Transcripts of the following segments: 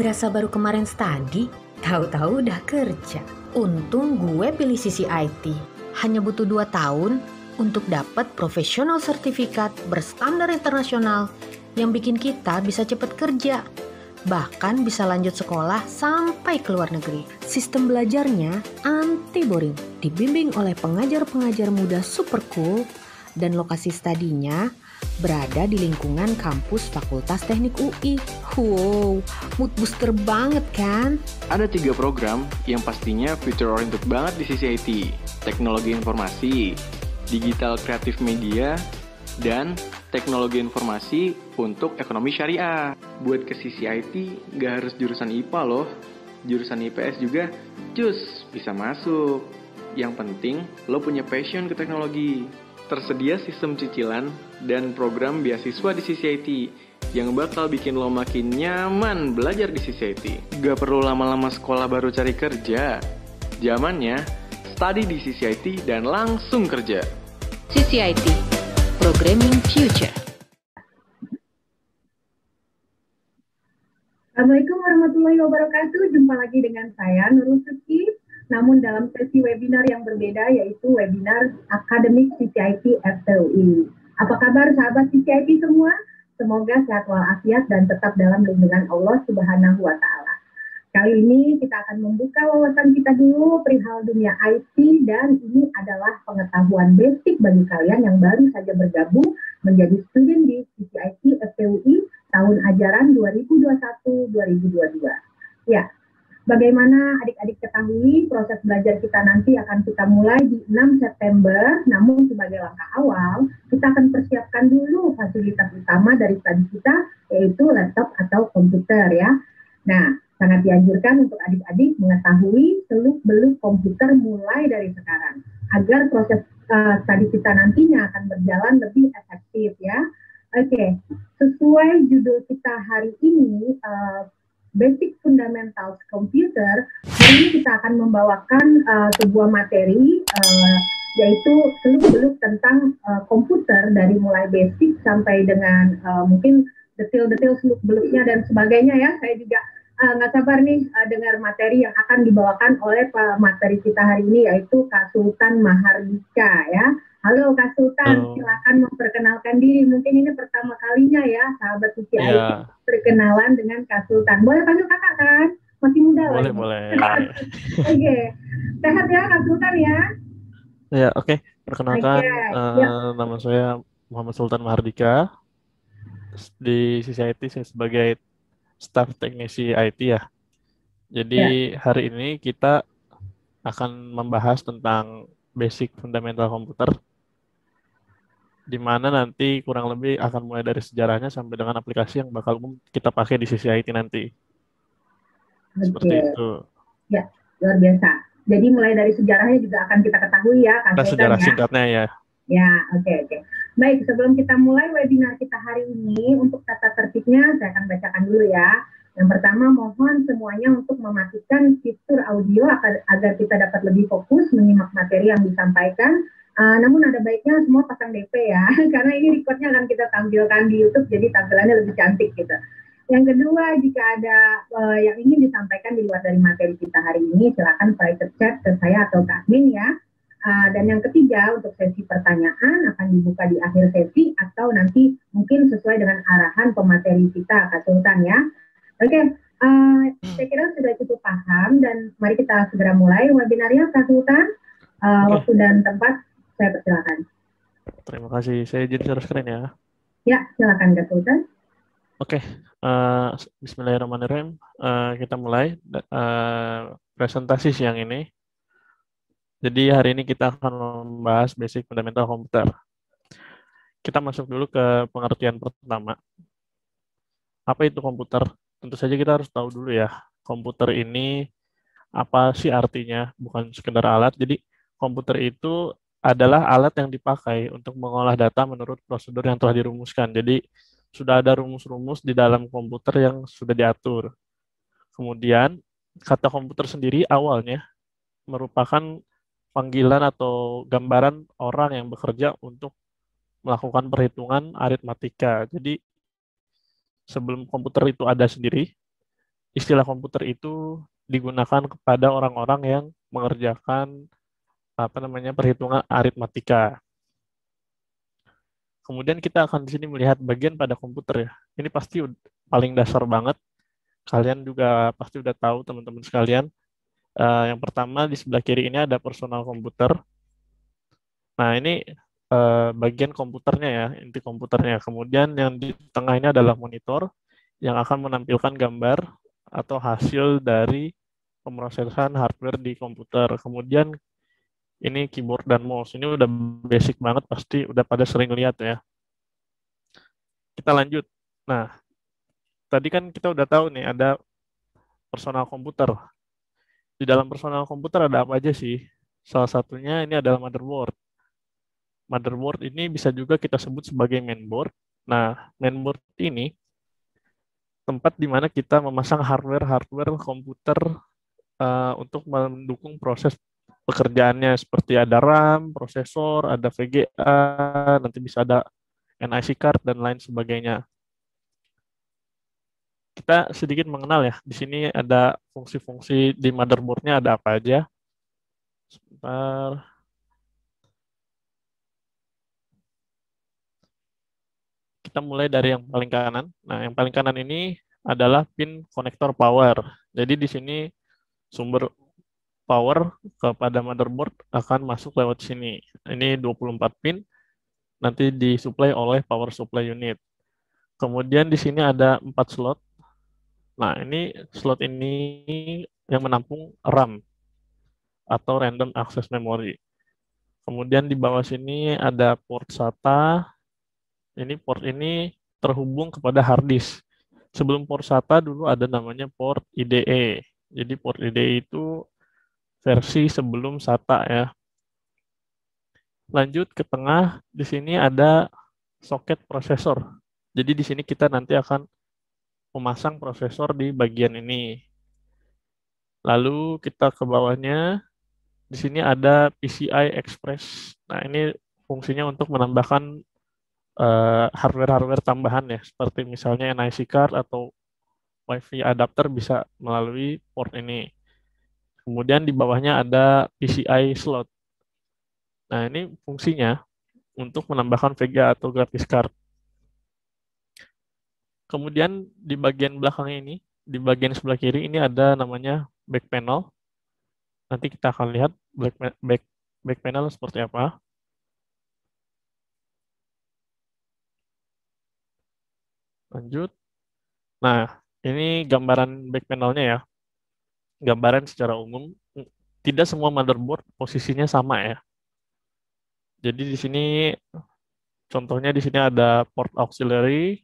Berasa baru kemarin study, tahu-tahu udah kerja. Untung gue pilih sisi IT. Hanya butuh 2 tahun untuk dapat professional sertifikat berstandar internasional yang bikin kita bisa cepet kerja. Bahkan bisa lanjut sekolah sampai ke luar negeri. Sistem belajarnya anti boring, dibimbing oleh pengajar-pengajar muda super cool, dan lokasi studinya berada di lingkungan kampus Fakultas Teknik UI. Wow, mood booster banget kan? Ada 3 program yang pastinya future oriented banget di sisi IT. Teknologi informasi, digital kreatif media, dan teknologi informasi untuk ekonomi syariah. Buat ke sisi IT, nggak harus jurusan IPA loh. Jurusan IPS juga, cus, bisa masuk. Yang penting, lo punya passion ke teknologi. Tersedia sistem cicilan dan program beasiswa di sisi IT yang bakal bikin lo makin nyaman belajar di sisi IT. Gak perlu lama-lama sekolah baru cari kerja. Zamannya, study di sisi IT dan langsung kerja. Sisi IT, Programming Future. Assalamualaikum warahmatullahi wabarakatuh. Jumpa lagi dengan saya, Nurul Suki. Namun dalam sesi webinar yang berbeda, yaitu webinar Akademik CCIT FTUI. Apa kabar sahabat CCIT semua? Semoga sehat walafiat dan tetap dalam lindungan Allah Subhanahu wa Ta'ala. Kali ini kita akan membuka wawasan kita dulu perihal dunia IT, dan ini adalah pengetahuan basic bagi kalian yang baru saja bergabung menjadi student di CCIT FTUI tahun ajaran 2021-2022. Ya. Bagaimana adik-adik ketahui, proses belajar kita nanti akan kita mulai di 6 September, namun sebagai langkah awal, kita akan persiapkan dulu fasilitas utama dari studi kita, yaitu laptop atau komputer ya. Nah, sangat dianjurkan untuk adik-adik mengetahui seluk-beluk komputer mulai dari sekarang, agar proses studi kita nantinya akan berjalan lebih efektif ya. Oke, sesuai judul kita hari ini, Basic Fundamentals Computer, hari ini kita akan membawakan sebuah materi yaitu seluk-beluk tentang komputer dari mulai basic sampai dengan mungkin detail-detail seluk-beluknya dan sebagainya ya. Saya juga nggak sabar nih dengar materi yang akan dibawakan oleh materi kita hari ini, yaitu Kak Sultan Mahardika ya. Halo Kak Sultan, silakan memperkenalkan diri. Mungkin ini pertama kalinya ya sahabat CCIT perkenalan dengan Kak Sultan. Boleh panggil kakak kan? Masih muda lah. Boleh. Oke. Sehat ya Kak Sultan ya? Ya, oke. Perkenalkan, nama saya Muhammad Sultan Mahardika. Di CCIT saya sebagai staf teknisi IT ya. Jadi hari ini kita akan membahas tentang basic fundamental komputer, di mana nanti kurang lebih akan mulai dari sejarahnya sampai dengan aplikasi yang bakal kita pakai di sisi IT nanti. Seperti itu. Ya, luar biasa. Jadi mulai dari sejarahnya juga akan kita ketahui ya, Kak Sultan, sejarah singkatnya ya. Ya, oke. Baik, sebelum kita mulai webinar kita hari ini, untuk tata tertibnya saya akan bacakan dulu ya. Yang pertama, mohon semuanya untuk mematikan fitur audio agar kita dapat lebih fokus menyimak materi yang disampaikan. Namun ada baiknya semua pasang DP ya, karena ini recordnya akan kita tampilkan di YouTube, jadi tampilannya lebih cantik gitu. Yang kedua, jika ada yang ingin disampaikan di luar dari materi kita hari ini, silakan private chat ke saya atau ke admin ya. Dan yang ketiga, untuk sesi pertanyaan akan dibuka di akhir sesi atau nanti mungkin sesuai dengan arahan pemateri kita, Kak Sultan ya. Oke, saya kira sudah cukup paham dan mari kita segera mulai webinarnya, Kak Sultan. Waktu dan tempat saya persilakan. Terima kasih, saya izin share screen ya. Ya, silakan Kak Sultan. Oke, Bismillahirrahmanirrahim. Kita mulai presentasi siang ini. Jadi hari ini kita akan membahas basic fundamental komputer. Kita masuk dulu ke pengertian pertama. Apa itu komputer? Tentu saja kita harus tahu dulu ya, komputer ini apa sih artinya, bukan sekedar alat. Jadi komputer itu adalah alat yang dipakai untuk mengolah data menurut prosedur yang telah dirumuskan. Jadi sudah ada rumus-rumus di dalam komputer yang sudah diatur. Kemudian kata komputer sendiri awalnya merupakan panggilan atau gambaran orang yang bekerja untuk melakukan perhitungan aritmatika. Jadi sebelum komputer itu ada sendiri, istilah komputer itu digunakan kepada orang-orang yang mengerjakan perhitungan aritmatika. Kemudian kita akan di sini melihat bagian pada komputer ya. Ini pasti paling dasar banget. Kalian juga pasti udah tahu teman-teman sekalian. Yang pertama di sebelah kiri ini ada personal komputer. Nah ini bagian komputernya ya, inti komputernya. Kemudian yang di tengah ini adalah monitor yang akan menampilkan gambar atau hasil dari pemrosesan hardware di komputer. Kemudian ini keyboard dan mouse. Ini udah basic banget, pasti udah pada sering lihat ya. Kita lanjut. Nah, tadi kan kita udah tahu nih ada personal komputer. Di dalam personal komputer ada apa aja sih? Salah satunya ini adalah motherboard. Motherboard ini bisa juga kita sebut sebagai mainboard. Nah, mainboard ini tempat di mana kita memasang hardware komputer untuk mendukung proses pekerjaannya, seperti ada RAM, prosesor, ada VGA, nanti bisa ada NIC card dan lain sebagainya. Kita sedikit mengenal ya. Di sini ada fungsi-fungsi di motherboard-nya ada apa aja. Sebentar. Kita mulai dari yang paling kanan. Nah, yang paling kanan ini adalah pin konektor power. Jadi di sini sumber power kepada motherboard akan masuk lewat sini. Ini 24 pin, nanti disuplai oleh power supply unit. Kemudian di sini ada 4 slot. Nah, ini slot ini yang menampung RAM atau random access memory. Kemudian di bawah sini ada port SATA. Ini port ini terhubung kepada hard disk. Sebelum port SATA dulu ada namanya port IDE. Jadi port IDE itu versi sebelum SATA ya. Lanjut ke tengah, di sini ada soket prosesor. Jadi di sini kita nanti akan memasang prosesor di bagian ini. Lalu kita ke bawahnya, di sini ada PCI Express. Nah ini fungsinya untuk menambahkan hardware-hardware tambahan ya, seperti misalnya NIC card atau WiFi adapter bisa melalui port ini. Kemudian di bawahnya ada PCI slot. Nah, ini fungsinya untuk menambahkan VGA atau graphics card. Kemudian di bagian belakang ini, di bagian sebelah kiri ini ada namanya back panel. Nanti kita akan lihat back panel seperti apa. Lanjut. Nah, ini gambaran back panelnya ya. Gambaran secara umum, tidak semua motherboard posisinya sama ya. Jadi di sini contohnya di sini ada port auxiliary,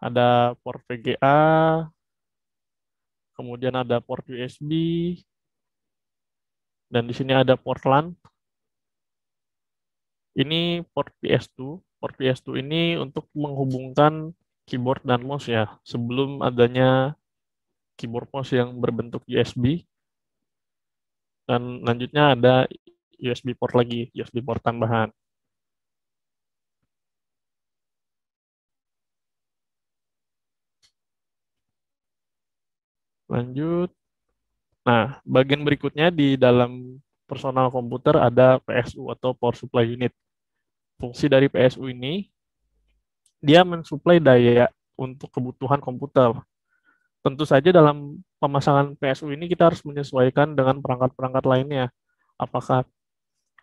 ada port VGA, kemudian ada port USB, dan di sini ada port LAN. Ini port PS2. Port PS2 ini untuk menghubungkan keyboard dan mouse ya, sebelum adanya keyboard mouse yang berbentuk USB. Dan lanjutnya ada USB port lagi, USB port tambahan. Lanjut. Nah, bagian berikutnya di dalam personal komputer ada PSU atau Power Supply Unit. Fungsi dari PSU ini, dia mensuplai daya untuk kebutuhan komputer. Tentu saja dalam pemasangan PSU ini kita harus menyesuaikan dengan perangkat-perangkat lainnya. Apakah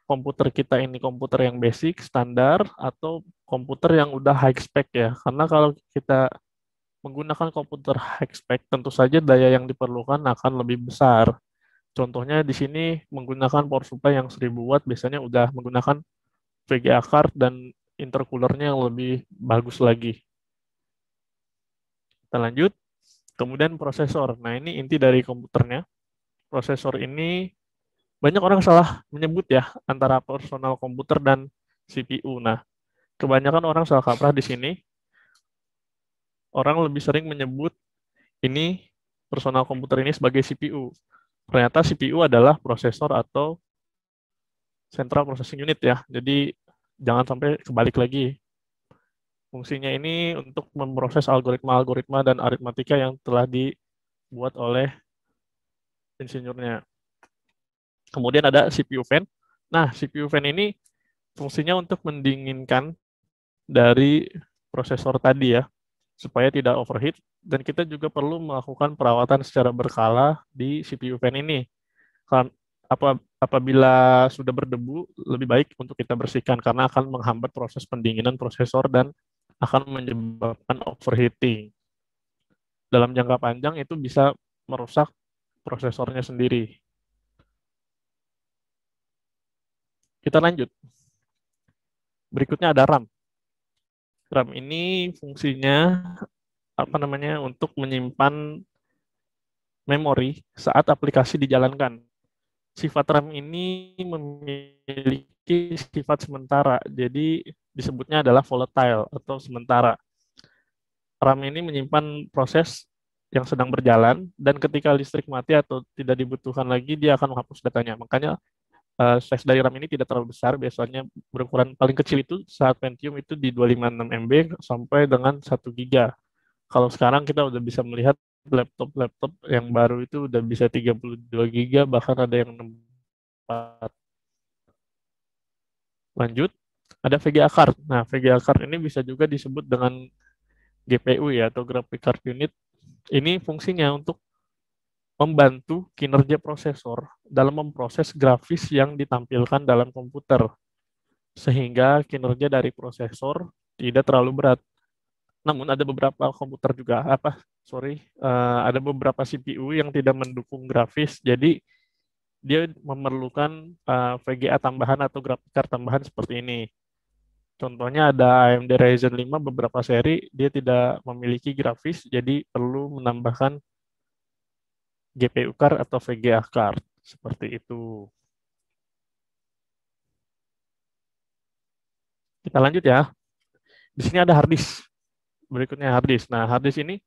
komputer kita ini komputer yang basic, standar, atau komputer yang udah high spec ya. Karena kalau kita menggunakan komputer high spec, tentu saja daya yang diperlukan akan lebih besar. Contohnya di sini menggunakan power supply yang 1000 watt, biasanya udah menggunakan VGA card dan intercoolernya yang lebih bagus lagi. Kita lanjut. Kemudian prosesor. Nah, ini inti dari komputernya. Prosesor ini banyak orang salah menyebut ya antara personal komputer dan CPU. Nah, kebanyakan orang salah kaprah di sini. Orang lebih sering menyebut ini personal komputer ini sebagai CPU. Ternyata CPU adalah prosesor atau Central Processing Unit ya. Jadi jangan sampai kebalik lagi. Fungsinya ini untuk memproses algoritma-algoritma dan aritmatika yang telah dibuat oleh insinyurnya. Kemudian ada CPU fan. Nah, CPU fan ini fungsinya untuk mendinginkan dari prosesor tadi ya, supaya tidak overheat. Dan kita juga perlu melakukan perawatan secara berkala di CPU fan ini. Apabila sudah berdebu, lebih baik untuk kita bersihkan karena akan menghambat proses pendinginan prosesor dan akan menyebabkan overheating. Dalam jangka panjang itu bisa merusak prosesornya sendiri. Kita lanjut. Berikutnya ada RAM. RAM ini fungsinya untuk menyimpan memori saat aplikasi dijalankan. Sifat RAM ini memiliki sifat sementara, jadi disebutnya adalah volatile atau sementara. RAM ini menyimpan proses yang sedang berjalan, dan ketika listrik mati atau tidak dibutuhkan lagi, dia akan menghapus datanya. Makanya size dari RAM ini tidak terlalu besar, biasanya berukuran paling kecil itu saat Pentium itu di 256 MB sampai dengan 1 GB. Kalau sekarang kita udah bisa melihat laptop yang baru itu udah bisa 32 GB, bahkan ada yang 64. Lanjut, ada VGA card. Nah, VGA card ini bisa juga disebut dengan GPU ya, atau Graphic Card Unit. Ini fungsinya untuk membantu kinerja prosesor dalam memproses grafis yang ditampilkan dalam komputer, sehingga kinerja dari prosesor tidak terlalu berat. Namun ada beberapa komputer juga, ada beberapa CPU yang tidak mendukung grafis, jadi dia memerlukan VGA tambahan atau graphic card tambahan seperti ini. Contohnya ada AMD Ryzen 5 beberapa seri, dia tidak memiliki grafis, jadi perlu menambahkan GPU card atau VGA card, seperti itu. Kita lanjut ya. Di sini ada hard disk. Berikutnya hard disk. Nah, hard disk ini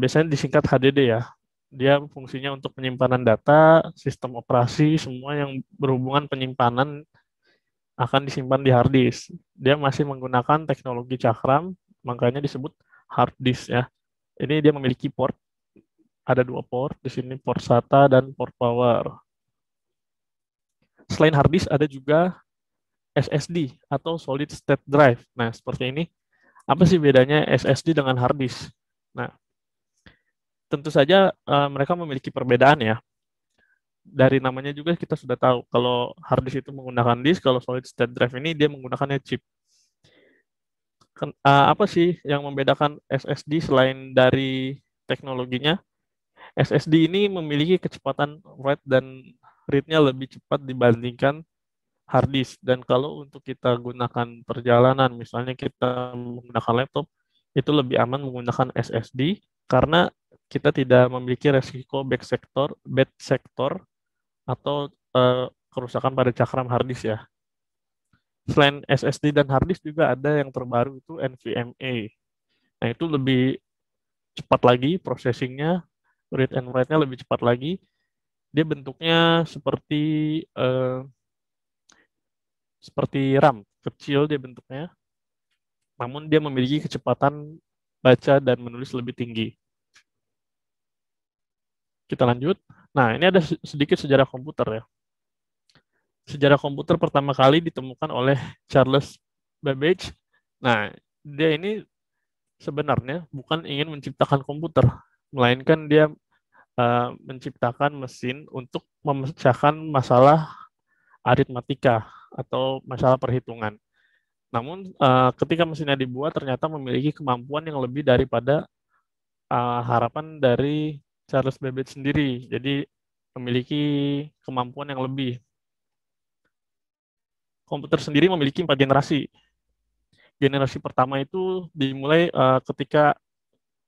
biasanya disingkat HDD ya. Dia fungsinya untuk penyimpanan data, sistem operasi, semua yang berhubungan penyimpanan akan disimpan di hard disk. Dia masih menggunakan teknologi cakram, makanya disebut hard disk ya. Ini dia memiliki port. Ada 2 port, di sini port SATA dan port power. Selain hard disk ada juga SSD atau solid state drive. Nah, seperti ini. Apa sih bedanya SSD dengan hard disk? Nah, tentu saja mereka memiliki perbedaan ya. Dari namanya juga kita sudah tahu kalau hard disk itu menggunakan disk, kalau solid state drive ini dia menggunakannya chip. Apa sih yang membedakan SSD selain dari teknologinya? SSD ini memiliki kecepatan write dan read-nya lebih cepat dibandingkan hard disk. Dan kalau untuk kita gunakan perjalanan, misalnya kita menggunakan laptop, itu lebih aman menggunakan SSD karena kita tidak memiliki resiko bad sector atau kerusakan pada cakram hard disk ya. Selain SSD dan hard disk juga ada yang terbaru itu NVMe. Nah, itu lebih cepat lagi processing-nya, read and write-nya lebih cepat lagi. Dia bentuknya seperti RAM, kecil dia bentuknya. Namun dia memiliki kecepatan baca dan menulis lebih tinggi. Kita lanjut. Nah, ini ada sedikit sejarah komputer ya. Sejarah komputer pertama kali ditemukan oleh Charles Babbage. Nah, dia ini sebenarnya bukan ingin menciptakan komputer, melainkan dia menciptakan mesin untuk memecahkan masalah aritmatika atau masalah perhitungan. Namun ketika mesinnya dibuat ternyata memiliki kemampuan yang lebih daripada harapan dari Charles Babbage sendiri. Jadi memiliki kemampuan yang lebih. Komputer sendiri memiliki 4 generasi. Generasi pertama itu dimulai ketika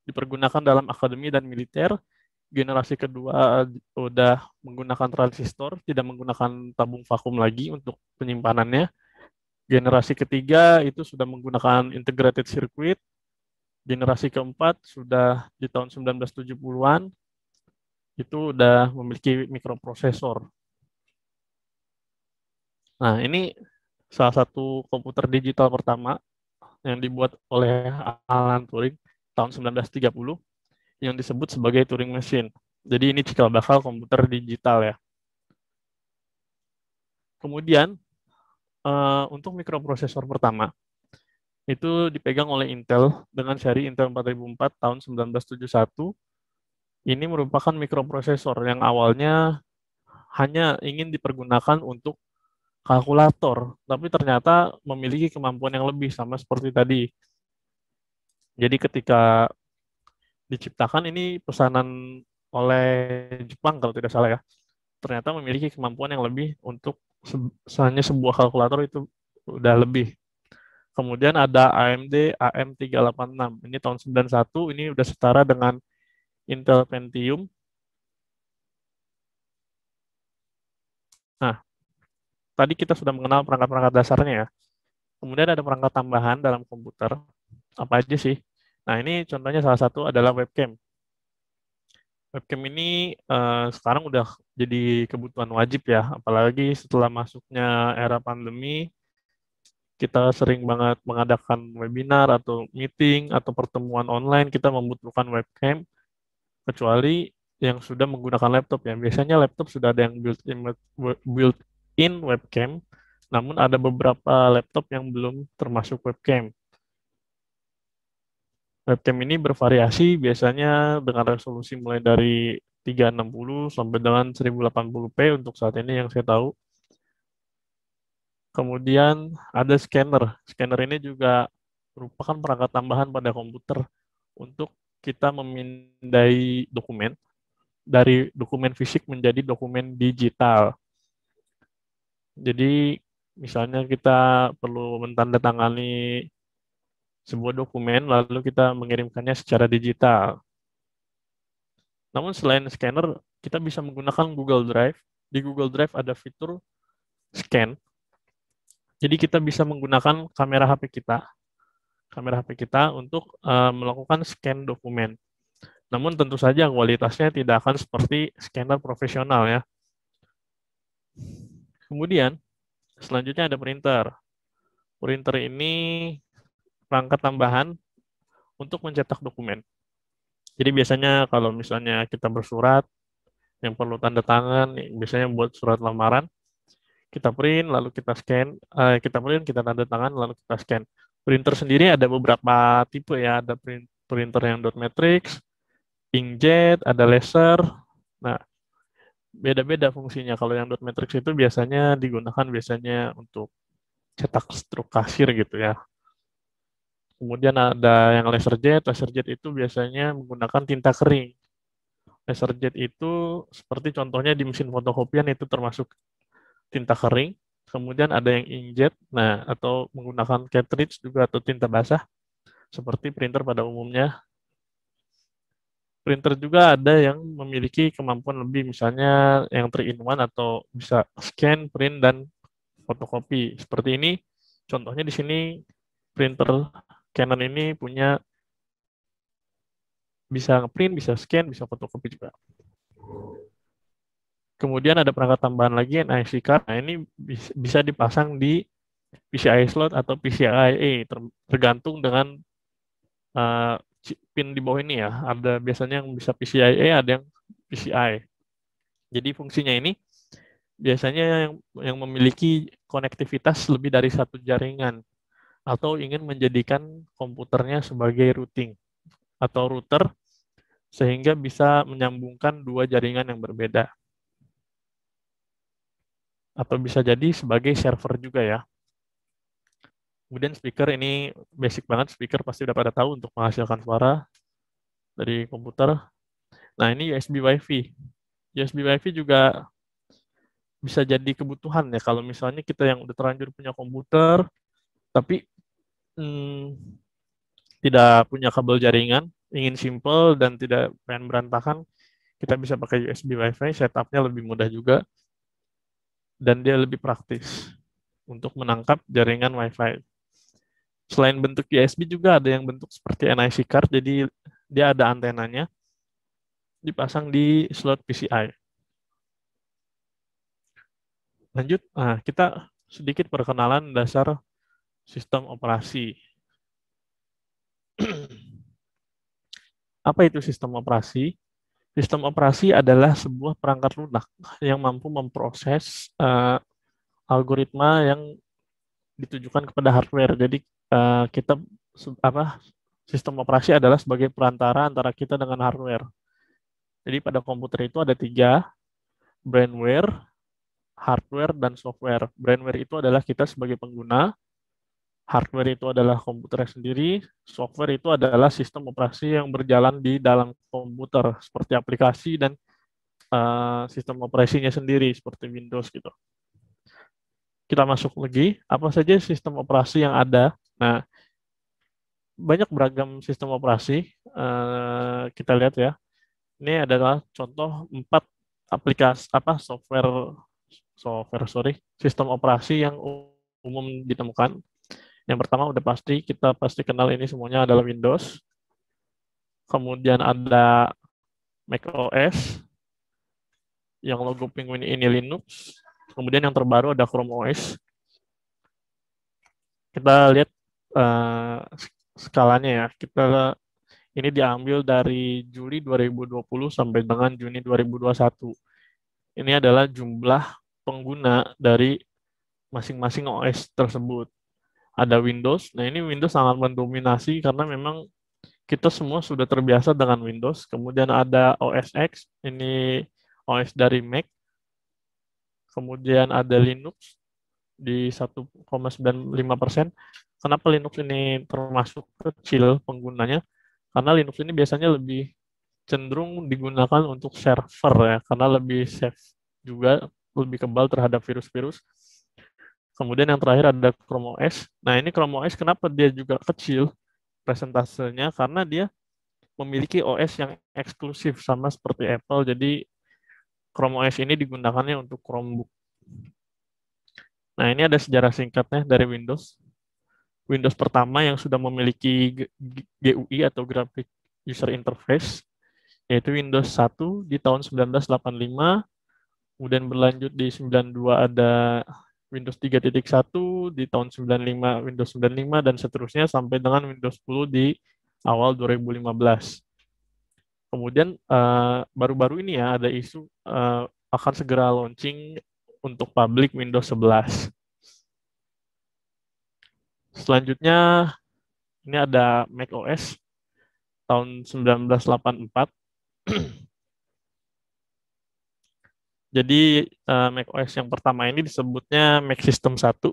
dipergunakan dalam akademi dan militer. Generasi kedua udah menggunakan transistor, tidak menggunakan tabung vakum lagi untuk penyimpanannya. Generasi ketiga itu sudah menggunakan integrated circuit. Generasi keempat sudah di tahun 1970-an, itu udah memiliki mikroprosesor. Nah, ini salah satu komputer digital pertama yang dibuat oleh Alan Turing tahun 1930. yang disebut sebagai Turing Machine. Jadi ini cikal bakal komputer digital ya. Kemudian untuk mikroprosesor pertama itu dipegang oleh Intel dengan seri Intel 4004 tahun 1971. Ini merupakan mikroprosesor yang awalnya hanya ingin dipergunakan untuk kalkulator, tapi ternyata memiliki kemampuan yang lebih sama seperti tadi. Jadi ketika diciptakan ini pesanan oleh Jepang kalau tidak salah ya, ternyata memiliki kemampuan yang lebih untuk hanya sebuah kalkulator itu udah lebih. Kemudian ada AMD AM386. Ini tahun 91, ini udah setara dengan Intel Pentium. Nah, tadi kita sudah mengenal perangkat-perangkat dasarnya ya. Kemudian ada perangkat tambahan dalam komputer. Apa aja sih? Nah, ini contohnya salah satu adalah webcam. Webcam ini sekarang udah jadi kebutuhan wajib ya, apalagi setelah masuknya era pandemi, kita sering banget mengadakan webinar atau meeting atau pertemuan online, kita membutuhkan webcam, kecuali yang sudah menggunakan laptop ya. Biasanya laptop sudah ada yang built-in webcam, namun ada beberapa laptop yang belum termasuk webcam. Webcam ini bervariasi biasanya dengan resolusi mulai dari 360 sampai dengan 1080p untuk saat ini yang saya tahu. Kemudian ada scanner. Scanner ini juga merupakan perangkat tambahan pada komputer untuk kita memindai dokumen dari dokumen fisik menjadi dokumen digital. Jadi misalnya kita perlu mentandatangani sebuah dokumen lalu kita mengirimkannya secara digital. Namun selain scanner, kita bisa menggunakan Google Drive. Di Google Drive ada fitur scan. Jadi kita bisa menggunakan kamera HP kita untuk melakukan scan dokumen. Namun tentu saja kualitasnya tidak akan seperti scanner profesional ya. Kemudian selanjutnya ada printer. Printer ini perangkat tambahan untuk mencetak dokumen. Jadi biasanya kalau misalnya kita bersurat yang perlu tanda tangan, biasanya buat surat lamaran, kita print lalu kita scan, kita tanda tangan lalu kita scan. Printer sendiri ada beberapa tipe ya, ada printer yang dot matrix, inkjet, ada laser. Nah, beda-beda fungsinya. Kalau yang dot matrix itu biasanya digunakan untuk cetak struk kasir gitu ya. Kemudian ada yang laserjet itu biasanya menggunakan tinta kering. Laserjet itu seperti contohnya di mesin fotokopian itu termasuk tinta kering. Kemudian ada yang inkjet, nah atau menggunakan cartridge juga atau tinta basah seperti printer pada umumnya. Printer juga ada yang memiliki kemampuan lebih, misalnya yang 3-in-1 atau bisa scan, print, dan fotokopi. Seperti ini, contohnya di sini printer Canon ini punya bisa nge-print, bisa scan, bisa fotokopi juga. Kemudian ada perangkat tambahan lagi, NIC card. Nah, ini bisa dipasang di PCI slot atau PCIe, tergantung dengan pin di bawah ini ya. Ada biasanya yang bisa PCIe, ada yang PCI. Jadi fungsinya ini biasanya yang memiliki konektivitas lebih dari satu jaringan atau ingin menjadikan komputernya sebagai routing atau router sehingga bisa menyambungkan dua jaringan yang berbeda. Atau bisa jadi sebagai server juga ya. Kemudian speaker ini basic banget, speaker pasti udah pada tahu untuk menghasilkan suara dari komputer. Nah, ini USB Wi-Fi. USB Wi-Fi juga bisa jadi kebutuhan ya kalau misalnya kita yang udah terlanjur punya komputer tapi tidak punya kabel jaringan, ingin simple dan tidak pengen berantakan, kita bisa pakai USB Wi-Fi, setupnya lebih mudah juga dan dia lebih praktis untuk menangkap jaringan Wi-Fi. Selain bentuk USB juga ada yang bentuk seperti NIC card, jadi dia ada antenanya, dipasang di slot PCI. Lanjut, kita sedikit perkenalan dasar sistem operasi. Apa itu sistem operasi? Sistem operasi adalah sebuah perangkat lunak yang mampu memproses algoritma yang ditujukan kepada hardware. Jadi kita sistem operasi adalah sebagai perantara antara kita dengan hardware. Jadi pada komputer itu ada 3, brainware, hardware, dan software. Brainware itu adalah kita sebagai pengguna, hardware itu adalah komputer sendiri, software itu adalah sistem operasi yang berjalan di dalam komputer, seperti aplikasi dan sistem operasinya sendiri, seperti Windows gitu. Kita masuk lagi, apa saja sistem operasi yang ada. Nah, banyak beragam sistem operasi, kita lihat ya. Ini adalah contoh 4 aplikasi sistem operasi yang umum ditemukan. Yang pertama udah pasti, kita pasti kenal ini semuanya adalah Windows. Kemudian ada macOS, yang logo penguin ini Linux. Kemudian yang terbaru ada Chrome OS. Kita lihat skalanya ya. Ini diambil dari Juli 2020 sampai dengan Juni 2021. Ini adalah jumlah pengguna dari masing-masing OS tersebut. Ada Windows. Nah, ini Windows sangat mendominasi karena memang kita semua sudah terbiasa dengan Windows. Kemudian ada OS X, ini OS dari Mac. Kemudian ada Linux di 1,95%. Kenapa Linux ini termasuk kecil penggunanya? Karena Linux ini biasanya lebih cenderung digunakan untuk server ya, karena lebih safe juga, lebih kebal terhadap virus-virus. Kemudian yang terakhir ada Chrome OS. Nah, ini Chrome OS kenapa dia juga kecil presentasenya? Karena dia memiliki OS yang eksklusif sama seperti Apple. Jadi Chrome OS ini digunakannya untuk Chromebook. Nah, ini ada sejarah singkatnya dari Windows. Windows pertama yang sudah memiliki GUI atau Graphic User Interface, yaitu Windows 1 di tahun 1985, kemudian berlanjut di 92 ada Windows 3.1, di tahun 95 Windows 95, dan seterusnya sampai dengan Windows 10 di awal 2015. Kemudian baru-baru ini ya ada isu akan segera launching untuk public Windows 11. Selanjutnya, ini ada macOS tahun 1984. Jadi, macOS yang pertama ini disebutnya Mac System 1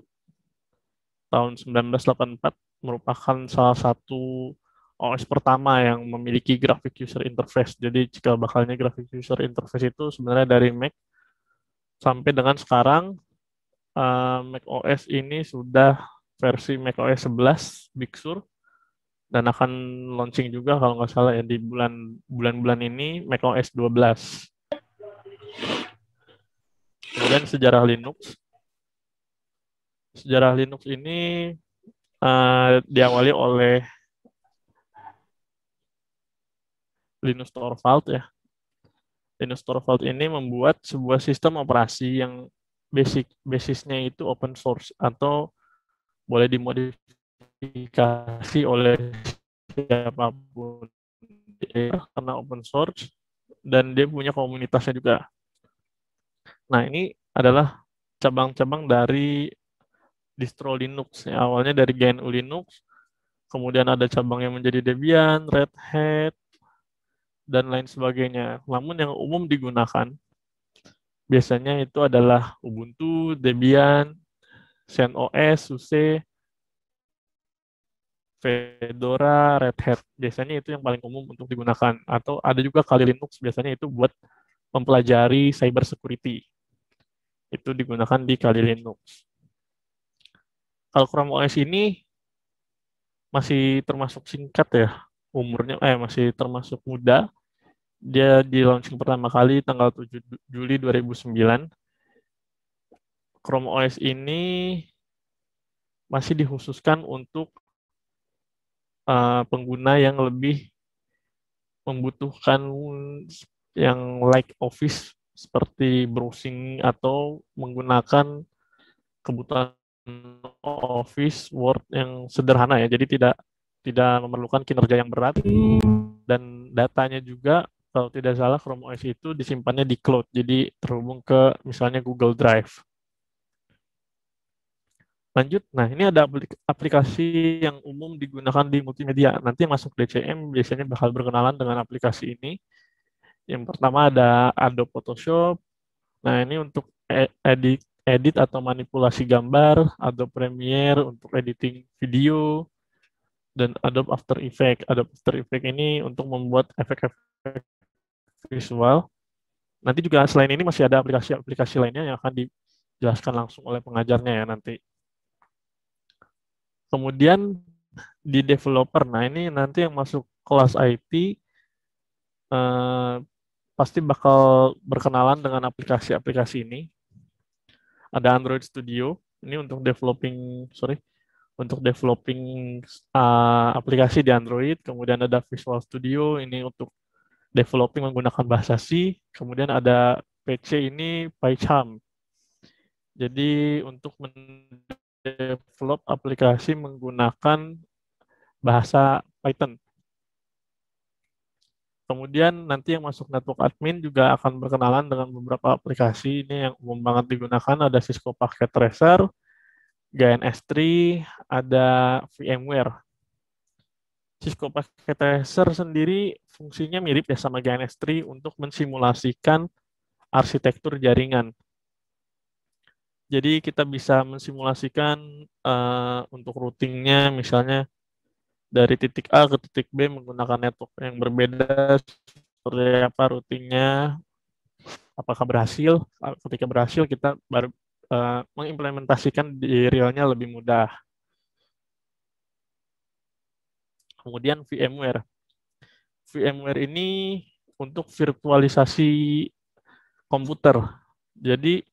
tahun 1984, merupakan salah satu OS pertama yang memiliki Graphic User Interface. Jadi, cikal bakalnya Graphic User Interface itu sebenarnya dari Mac. Sampai dengan sekarang, macOS ini sudah versi macOS 11 Big Sur, dan akan launching juga kalau nggak salah ya di bulan-bulan ini macOS 12. Kemudian sejarah Linux. Sejarah Linux ini diawali oleh Linus Torvalds ya. Linus Torvalds ini membuat sebuah sistem operasi yang basisnya itu open source atau boleh dimodifikasi oleh siapapun karena open source, dan dia punya komunitasnya juga. Nah, ini adalah cabang-cabang dari distro Linux. Ya, awalnya dari GNU Linux, kemudian ada cabang yang menjadi Debian, Red Hat, dan lain sebagainya. Namun yang umum digunakan biasanya itu adalah Ubuntu, Debian, CentOS, SUSE, Fedora, Red Hat. Biasanya itu yang paling umum untuk digunakan. Atau ada juga Kali Linux, biasanya itu buat mempelajari cyber security. Itu digunakan di Kali Linux. Kalau Chrome OS ini masih termasuk singkat ya, umurnya masih termasuk muda. Dia di launching pertama kali tanggal 7 Juli 2009. Chrome OS ini masih dikhususkan untuk pengguna yang lebih membutuhkan yang like Office seperti browsing atau menggunakan kebutuhan Office Word yang sederhana ya. Jadi tidak memerlukan kinerja yang berat. Dan datanya juga kalau tidak salah Chrome OS itu disimpannya di cloud, jadi terhubung ke misalnya Google Drive. Lanjut, nah ini ada aplikasi yang umum digunakan di multimedia. Nanti yang masuk DCM biasanya bakal berkenalan dengan aplikasi ini. Yang pertama ada Adobe Photoshop. Nah ini untuk edit atau manipulasi gambar, Adobe Premiere untuk editing video, dan Adobe After Effects. Adobe After Effects ini untuk membuat efek-efek visual. Nanti juga selain ini masih ada aplikasi-aplikasi lainnya yang akan dijelaskan langsung oleh pengajarnya ya nanti. Kemudian di developer, nah ini nanti yang masuk kelas IT pasti bakal berkenalan dengan aplikasi-aplikasi ini. Ada Android Studio, ini untuk developing aplikasi di Android. Kemudian ada Visual Studio, ini untuk developing menggunakan bahasa C. Kemudian ada PC ini PyCharm. Jadi untuk mendevelop aplikasi menggunakan bahasa Python. Kemudian nanti yang masuk network admin juga akan berkenalan dengan beberapa aplikasi ini yang umum banget digunakan. Ada Cisco Packet Tracer, GNS3, ada VMware. Cisco Packet Tracer sendiri fungsinya mirip ya sama GNS3 untuk mensimulasikan arsitektur jaringan. Jadi kita bisa mensimulasikan untuk routingnya misalnya dari titik A ke titik B menggunakan network yang berbeda, seperti apa routingnya, apakah berhasil. Ketika berhasil kita baru mengimplementasikan di realnya lebih mudah. Kemudian VMware. VMware ini untuk virtualisasi komputer. Jadi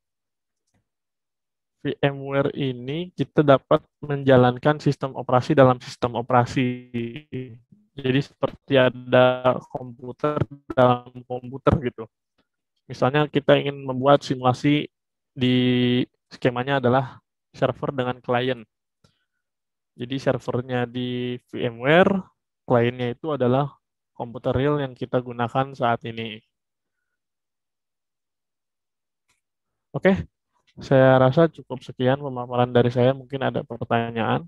VMware ini kita dapat menjalankan sistem operasi dalam sistem operasi. Jadi seperti ada komputer dalam komputer gitu. Misalnya kita ingin membuat simulasi di skemanya adalah server dengan klien. Jadi servernya di VMware, kliennya itu adalah komputer real yang kita gunakan saat ini. Oke. Saya rasa cukup sekian pemaparan dari saya. Mungkin ada pertanyaan.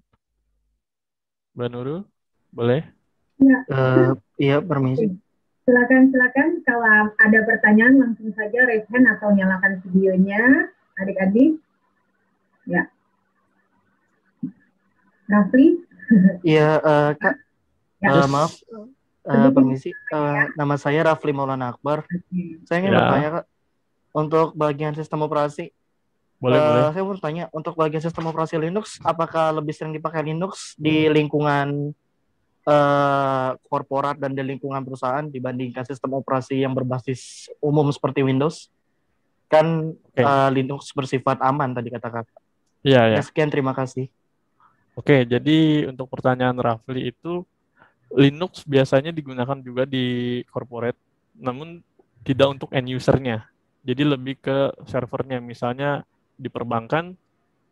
Mbak Nurul, boleh? Ya. Iya, permisi. Silakan kalau ada pertanyaan langsung saja raise hand atau nyalakan videonya, adik-adik. Ya. Rafli? Iya, Kak. Ya. Maaf, permisi. Nama saya Rafli Maulana Akbar. Saya ingin bertanya, Kak, untuk bagian sistem operasi. Boleh. Saya mau tanya, untuk bagian sistem operasi Linux, apakah lebih sering dipakai Linux di lingkungan korporat dan di lingkungan perusahaan dibandingkan sistem operasi yang berbasis umum seperti Windows? Kan Linux bersifat aman tadi kata Kakak. Iya. Sekian, terima kasih. Oke, jadi untuk pertanyaan Rafli itu, Linux biasanya digunakan juga di corporate, namun tidak untuk end user-nya. Jadi lebih ke servernya, misalnya di perbankan,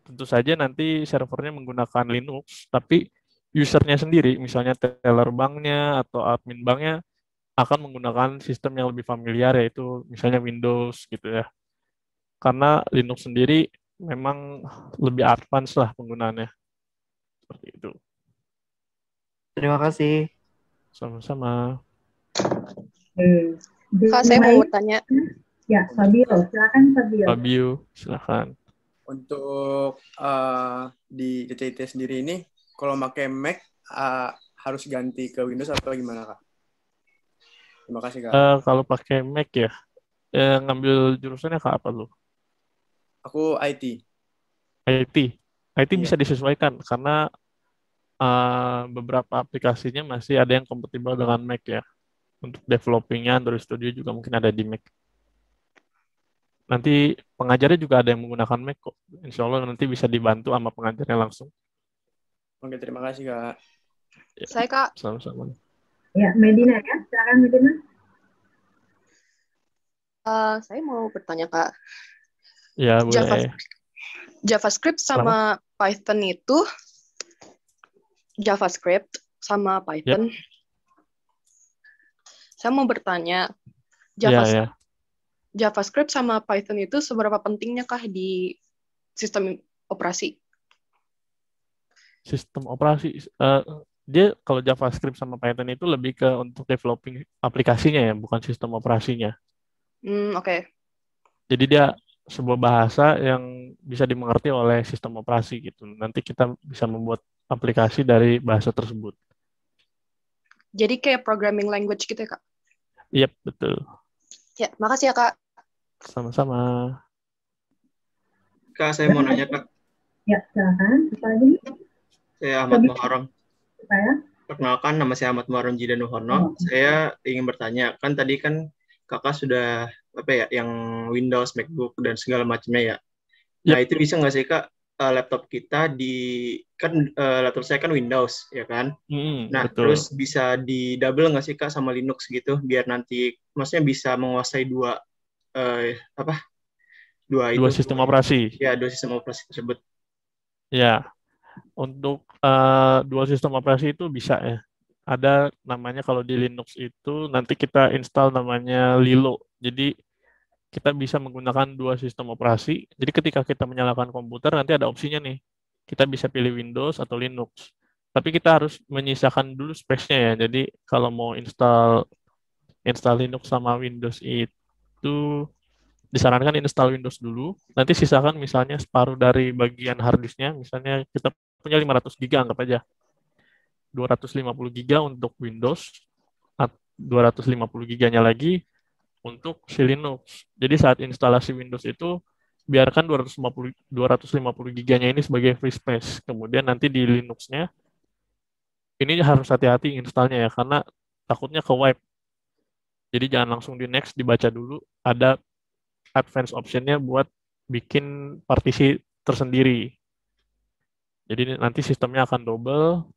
tentu saja nanti servernya menggunakan Linux, tapi usernya sendiri, misalnya teller banknya atau admin banknya, akan menggunakan sistem yang lebih familiar, yaitu misalnya Windows gitu ya. Karena Linux sendiri memang lebih advance lah penggunaannya. Seperti itu. Terima kasih. Sama-sama. Kak, saya mau bertanya. Ya, Fabio, silakan Fabio. Fabio, silakan. Untuk di CCIT sendiri ini, kalau pakai Mac harus ganti ke Windows atau gimana, Kak? Terima kasih, Kak. Kalau pakai Mac ya, ngambil jurusannya Kak apa lu? Aku IT. IT Iya. bisa disesuaikan karena beberapa aplikasinya masih ada yang kompatibel dengan Mac ya. Untuk developingnya Android Studio juga mungkin ada di Mac. Nanti pengajarnya juga ada yang menggunakan Mac kok. Insya Allah nanti bisa dibantu sama pengajarnya langsung. Oke, terima kasih, Kak. Ya, Saya, Kak. Sama-sama. Ya, Medina ya. Silakan Medina. Saya mau bertanya, Kak. Ya, boleh. JavaScript sama Python itu JavaScript sama Python Saya mau bertanya, Iya, ya. JavaScript sama Python itu seberapa pentingnya kah di sistem operasi? Sistem operasi, dia kalau JavaScript sama Python itu lebih ke untuk developing aplikasinya ya, bukan sistem operasinya. Oke. Jadi dia sebuah bahasa yang bisa dimengerti oleh sistem operasi gitu. Nanti kita bisa membuat aplikasi dari bahasa tersebut. Jadi kayak programming language gitu ya, Kak? Iya, betul. Ya, makasih ya, Kak. Sama-sama. Kak, saya mau nanya, Kak. Ya, silakan. Apa lagi? Saya Ahmad Muharram. Saya? Perkenalkan, nama saya Ahmad Muharram Jidanuhono. Saya ingin bertanya, kan tadi kan Kakak sudah yang Windows, MacBook dan segala macamnya ya. Nah, itu bisa nggak sih Kak, laptop kita laptop saya kan Windows ya kan. Nah, betul. terus bisa di double nggak sih Kak sama Linux gitu, biar nanti maksudnya bisa menguasai dua sistem operasi. Ya, dua sistem operasi tersebut. Ya, untuk dua sistem operasi itu bisa ya. Ada namanya kalau di Linux itu nanti kita install namanya Lilo. Jadi kita bisa menggunakan dua sistem operasi. Jadi ketika kita menyalakan komputer nanti ada opsinya nih. Kita bisa pilih Windows atau Linux. Tapi kita harus menyisakan dulu space-nya ya. Jadi kalau mau install Linux sama Windows itu disarankan install Windows dulu. Nanti sisakan misalnya separuh dari bagian hard disk-nya. Misalnya kita punya 500 GB anggap aja. 250 GB untuk Windows, 250 GB-nya lagi untuk si Linux. Jadi saat instalasi Windows itu biarkan 250 GB-nya ini sebagai free space. Kemudian nanti di Linux-nya ini harus hati-hati installnya ya, karena takutnya ke wipe. Jadi jangan langsung di next, dibaca dulu. Ada advanced option-nya buat bikin partisi tersendiri. Jadi nanti sistemnya akan double.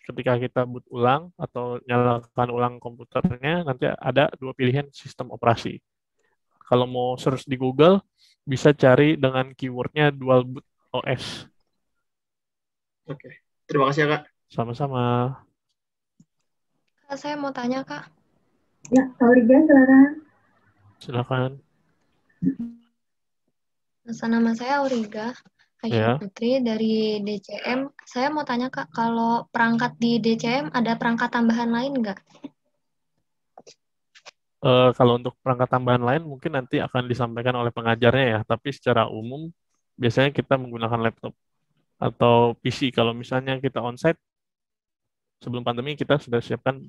Ketika kita boot ulang atau nyalakan ulang komputernya, nanti ada dua pilihan sistem operasi. Kalau mau search di Google, bisa cari dengan keywordnya dual boot OS. Oke, terima kasih ya Kak. Sama-sama. Kak, saya mau tanya Kak. Ya, Kak Liga, silakan. Silakan. Nama saya Auriga Aisyah Putri dari DCM. Saya mau tanya Kak, kalau perangkat di DCM ada perangkat tambahan lain nggak? Kalau untuk perangkat tambahan lain mungkin nanti akan disampaikan oleh pengajarnya ya, tapi secara umum biasanya kita menggunakan laptop atau PC. Kalau misalnya kita onsite, sebelum pandemi kita sudah siapkan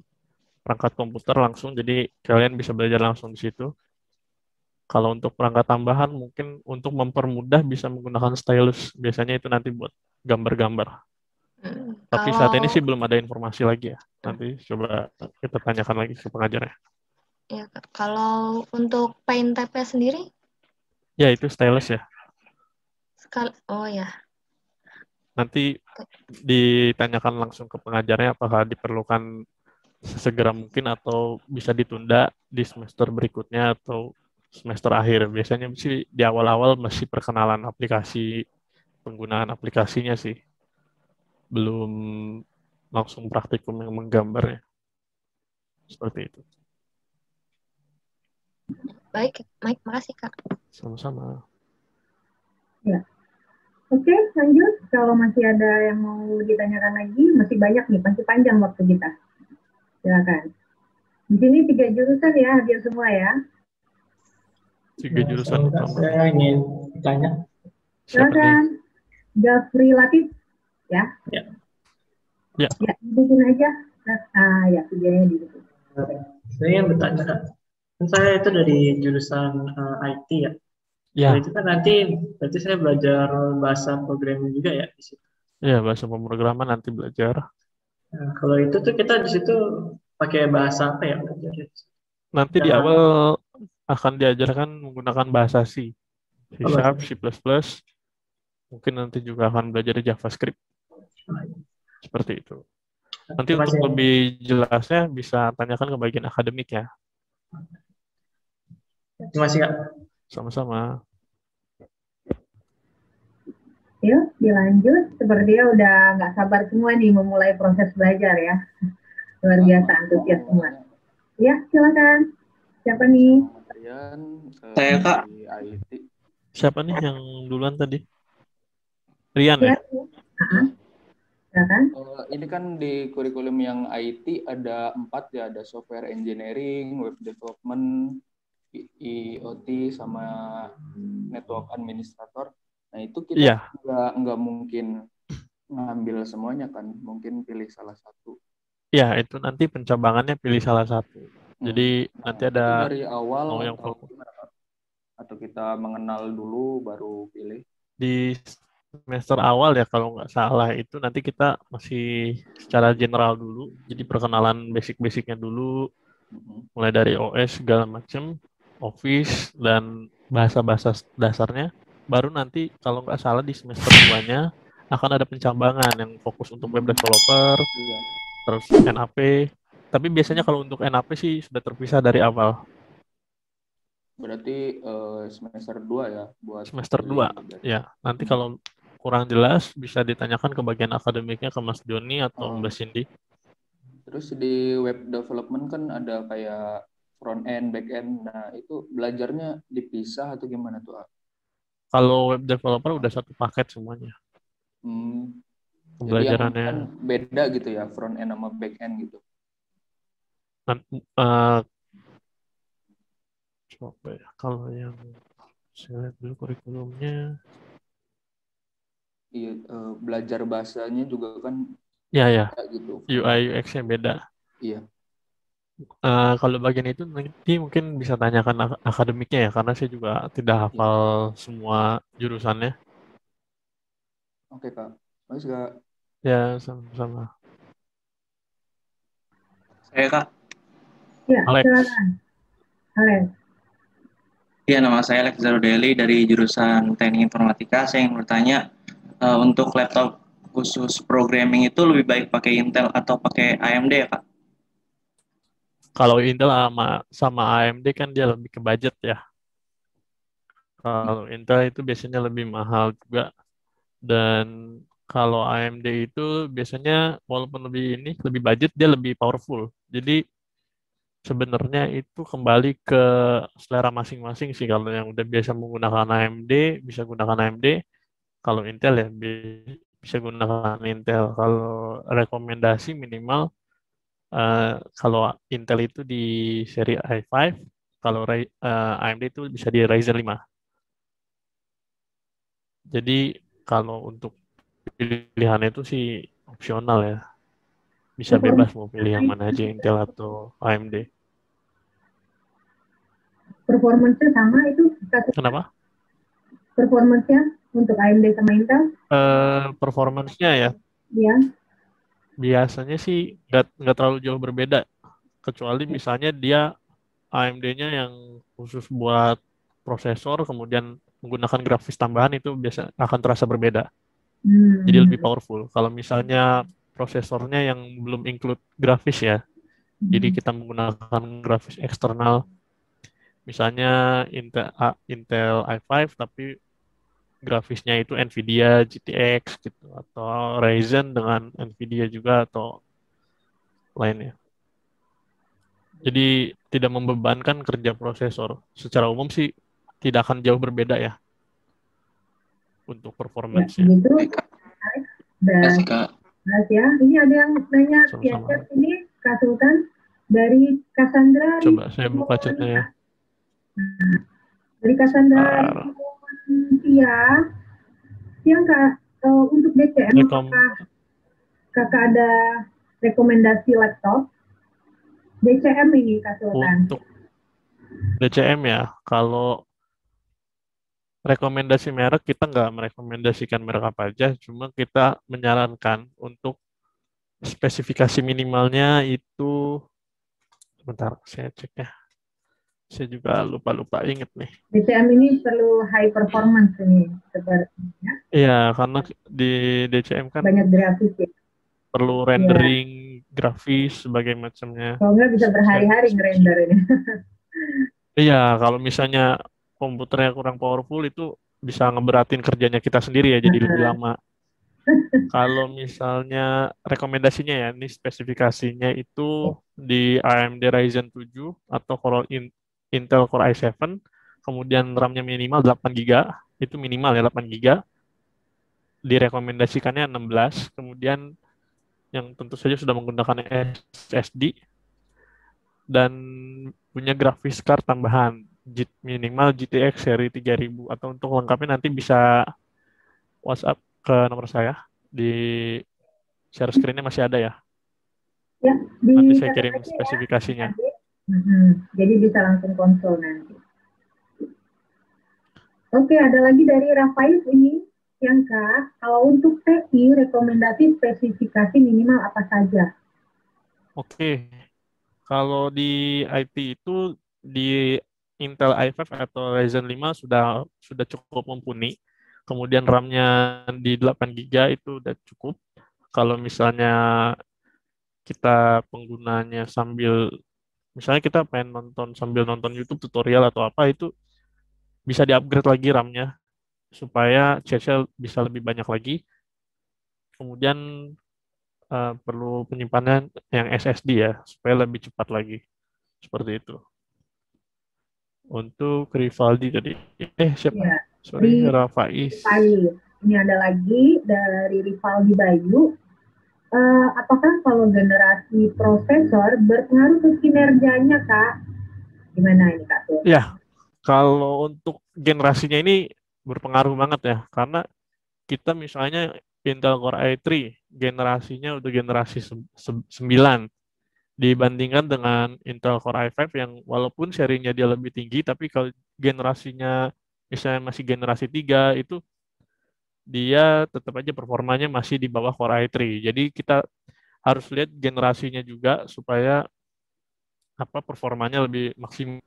perangkat komputer langsung, jadi kalian bisa belajar langsung di situ. Kalau untuk perangkat tambahan mungkin untuk mempermudah bisa menggunakan stylus. Biasanya itu nanti buat gambar-gambar. Tapi saat ini sih belum ada informasi lagi ya. Nanti coba kita tanyakan lagi ke pengajarnya. Ya, kalau untuk Paint TP sendiri? Ya, itu stylus ya. Oh ya. Nanti ditanyakan langsung ke pengajarnya apakah diperlukan sesegera mungkin atau bisa ditunda di semester berikutnya atau semester akhir. Biasanya sih di awal-awal masih perkenalan aplikasi, penggunaan aplikasinya sih. Belum langsung praktikum yang menggambarnya. Seperti itu. Baik, makasih Kak. Sama-sama. Ya. Oke, lanjut. Kalau masih ada yang mau ditanyakan lagi, masih banyak nih, pasti panjang waktu kita. Silakan. Di sini 3 jurusan ya, hadir semua ya. 3 jurusan. Saya ingin bertanya. Silakan. Gafri Latif, ya? Ya. Ya, bikin aja. Ya, videonya di situ. Saya ingin bertanya, Kak. Kan saya itu dari jurusan IT ya. Ya. Nah, itu kan nanti berarti saya belajar bahasa programming juga ya di situ. Ya, bahasa pemrograman nanti belajar. Nah, kalau itu tuh kita di situ pakai bahasa apa ya belajar? Nanti di awal akan diajarkan menggunakan bahasa C, C#, C++. Mungkin nanti juga akan belajar JavaScript. Seperti itu. Nanti untuk lebih jelasnya bisa tanyakan ke bagian akademik ya. Terima kasih Kak. Sama-sama. Yuk, dilanjut. Sepertinya udah nggak sabar semua nih memulai proses belajar ya. Luar biasa antusias semua. Ya, silakan. Siapa nih? Rian, Saya, Kak. dari IT. Siapa nih yang duluan tadi? Rian ya? Silakan. Ini kan di kurikulum yang IT ada 4 ya, ada software engineering, web development, IoT, sama network administrator. Nah itu kita nggak mungkin ngambil semuanya kan, mungkin pilih salah satu. Ya, itu nanti pencabangannya pilih salah satu. Jadi nanti ada itu dari awal mau yang atau kita mengenal dulu baru pilih. Di semester awal ya kalau nggak salah itu nanti kita masih secara general dulu. Jadi perkenalan basic-basicnya dulu, mulai dari OS segala macam, Office dan bahasa-bahasa dasarnya. Baru nanti kalau nggak salah di semester 2-nya akan ada pencabangan yang fokus untuk web developer, terus NAP. Tapi biasanya kalau untuk NAP sih sudah terpisah dari awal. Berarti semester 2 ya buat semester 2 ya. Nanti kalau kurang jelas bisa ditanyakan ke bagian akademiknya ke Mas Joni atau Mbak Cindy. Terus di web development kan ada kayak front end, back end. Nah, itu belajarnya dipisah atau gimana tuh? Kalau web developer udah satu paket semuanya. Pembelajarannya kan beda gitu ya, front end sama back end gitu. Coba ya, kalau yang saya lihat dulu kurikulumnya. Iya, belajar bahasanya juga kan. Ya. Gitu. UI UX-nya beda. Iya. Kalau bagian itu nanti mungkin bisa tanyakan akademiknya ya, karena saya juga tidak hafal semua jurusannya. Oke Kak, bagus Kak. Ya, sama-sama. Saya Kak. Ya, Alex. silakan. Alex. Ya, nama saya Alex Zarudeli dari jurusan Teknik Informatika. Saya ingin bertanya, untuk laptop khusus programming itu lebih baik pakai Intel atau pakai AMD ya Kak? Kalau Intel sama AMD kan dia lebih ke budget ya. Kalau Intel itu biasanya lebih mahal juga. Dan kalau AMD itu biasanya walaupun lebih budget, dia lebih powerful. Jadi sebenarnya itu kembali ke selera masing-masing sih. Kalau yang udah biasa menggunakan AMD, bisa gunakan AMD. Kalau Intel ya bisa gunakan Intel. Kalau rekomendasi minimal kalau Intel itu di seri i5, kalau AMD itu bisa di Ryzen 5. Jadi kalau untuk pilihan itu sih opsional ya. Bisa bebas mau pilih yang mana aja, Intel atau AMD. Performance-nya sama itu? Kenapa? Performance-nya untuk AMD sama Intel? Performance-nya ya? Iya. Biasanya sih nggak terlalu jauh berbeda. Kecuali misalnya dia AMD-nya yang khusus buat prosesor, kemudian menggunakan grafis tambahan, itu biasa akan terasa berbeda. Jadi lebih powerful. Kalau misalnya prosesornya yang belum include grafis ya, jadi kita menggunakan grafis eksternal, misalnya Intel i5 tapi grafisnya itu Nvidia GTX gitu, atau Ryzen dengan Nvidia juga atau lainnya. Jadi tidak membebankan kerja prosesor. Secara umum sih tidak akan jauh berbeda ya untuk performance-nya. Gitu. Ya, ini ada yang nanya chat ini Kak Sultan dari Cassandra. Coba saya buka chatnya ya. Dari Cassandra ya, yang Kak untuk DCM kakak ada rekomendasi laptop DCM ini Kak Sultan. Untuk DCM ya, kalau rekomendasi merek kita nggak merekomendasikan merek apa aja, cuma kita menyarankan untuk spesifikasi minimalnya itu, bentar saya cek ya. Saya juga lupa inget nih. DCM ini perlu high performance ini sebenarnya. Iya, karena di DCM kan banyak grafis ya. Perlu rendering grafis sebagai macamnya. Kalau nggak bisa berhari-hari ngerender ini. Iya, kalau misalnya komputernya kurang powerful itu bisa ngeberatin kerjanya kita sendiri ya, jadi lebih lama. Kalau misalnya rekomendasinya ya, ini spesifikasinya itu di AMD Ryzen 7 atau Intel Core i7, kemudian RAM-nya minimal 8 GB, itu minimal ya 8 GB, direkomendasikannya 16, kemudian yang tentu saja sudah menggunakan SSD, dan punya grafis card tambahan, minimal GTX seri 3000, atau untuk lengkapnya nanti bisa WhatsApp ke nomor saya, di share screen-nya masih ada ya. Ya, Nanti saya dicatat kirim aja ya. spesifikasinya. Jadi bisa langsung konsul nanti. Oke, ada lagi dari Rafaiz ini. Yang Kak, kalau untuk TI, rekomendasi spesifikasi minimal apa saja? Oke, kalau di IT itu di Intel i5 atau Ryzen 5 sudah cukup mumpuni. Kemudian RAM-nya di 8 GB itu udah cukup. Kalau misalnya kita penggunanya misalnya kita pengen sambil nonton YouTube tutorial atau apa, itu bisa di-upgrade lagi RAM-nya supaya cache bisa lebih banyak lagi. Kemudian perlu penyimpanan yang SSD ya, supaya lebih cepat lagi. Seperti itu. Untuk Rivaldi tadi. Siapa? Ya, Sorry, Rafaiz. Ini ada lagi dari Rivaldi Bayu. Apakah kalau generasi prosesor berpengaruh ke kinerjanya, Kak? Gimana ini, Kak? Ya, kalau untuk generasinya ini berpengaruh banget ya, karena kita misalnya Intel Core i3 generasinya udah generasi 9 dibandingkan dengan Intel Core i5 yang walaupun serinya dia lebih tinggi, tapi kalau generasinya misalnya masih generasi 3 itu dia tetap aja performanya masih di bawah Core i3. Jadi kita harus lihat generasinya juga supaya performanya lebih maksimal.